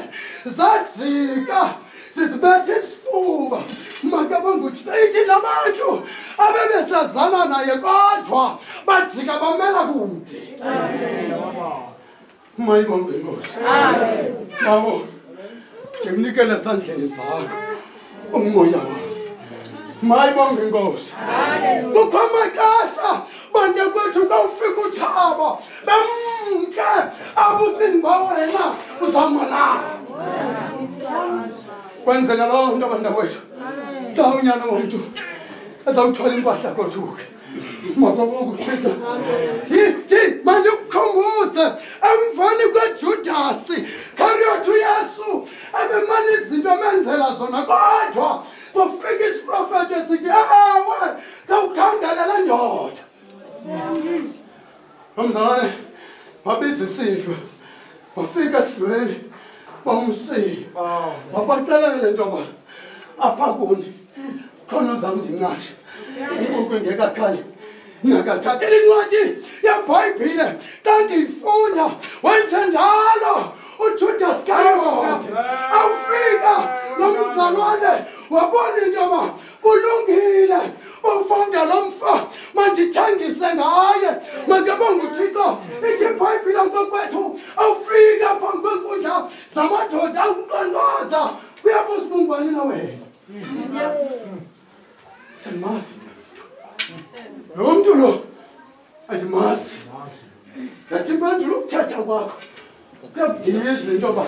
zajika sizibethe isifuba. Makabonge uThixo. Ithi labantu abebesazana naye kodwa bajika bamela kude. Mayibonge Nkosi. Bawo ndimnikele ezandleni zakho umoya wakho. Mayibonge Nkosi. Kukho amaxesha bonke kwethu kawufika uthaba bemke abucinga wena uzamona. Kwenzeka loo nto bantakwethu xa unyana womntu ezawuthwala impahla kothuke. Makabonge uThixo. Yithi mandikukhumbuze emveni kweJudasi Kariyothi uYesu ebemane izinto amenzela zona kodwa kufika isiprofethi esithi ewe khawukhangele le ndoda. Umzalwane wabiza isidlo wafika esidlweni wamsika wabaxelela into yoba apha kuni khona uzam ndinqashe inkukhu engekakhali ngakathathela incwadi yeBhayibhile xa ndiyifunda wenje njalo uJudas Iscariot awufika lo mzalwane wabona into yoba kulungile ufunda lo mfo mandithengise ngaye. Makabonge uThixo. Ithi iBhayibhile ngokwethu awufika phambi kwenkundla zamadoda awunkqonkqoza uyabuza ubungubani na wena. Andimazi lo mntu lo andimazi. Ngathi impendulo ukuthetha kwakho kuyakudisa into yoba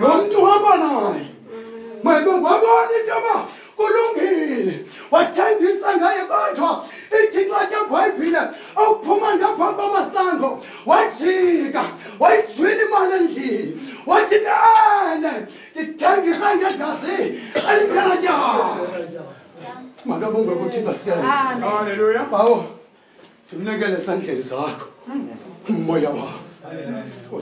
lo mntu uhamba naye mayibongo wabona into yoba kulungile wathengisa ngaye kodwa ithi ncwadi yebhayibhile awuphuma ngapha kwamasango wajika wayijwila imali endlini wathi nene ndithengisa ngegazi elingenatyala makabongwe kuthi basikele haleluya bawo ndimnikele esandleni zakho umoya wakho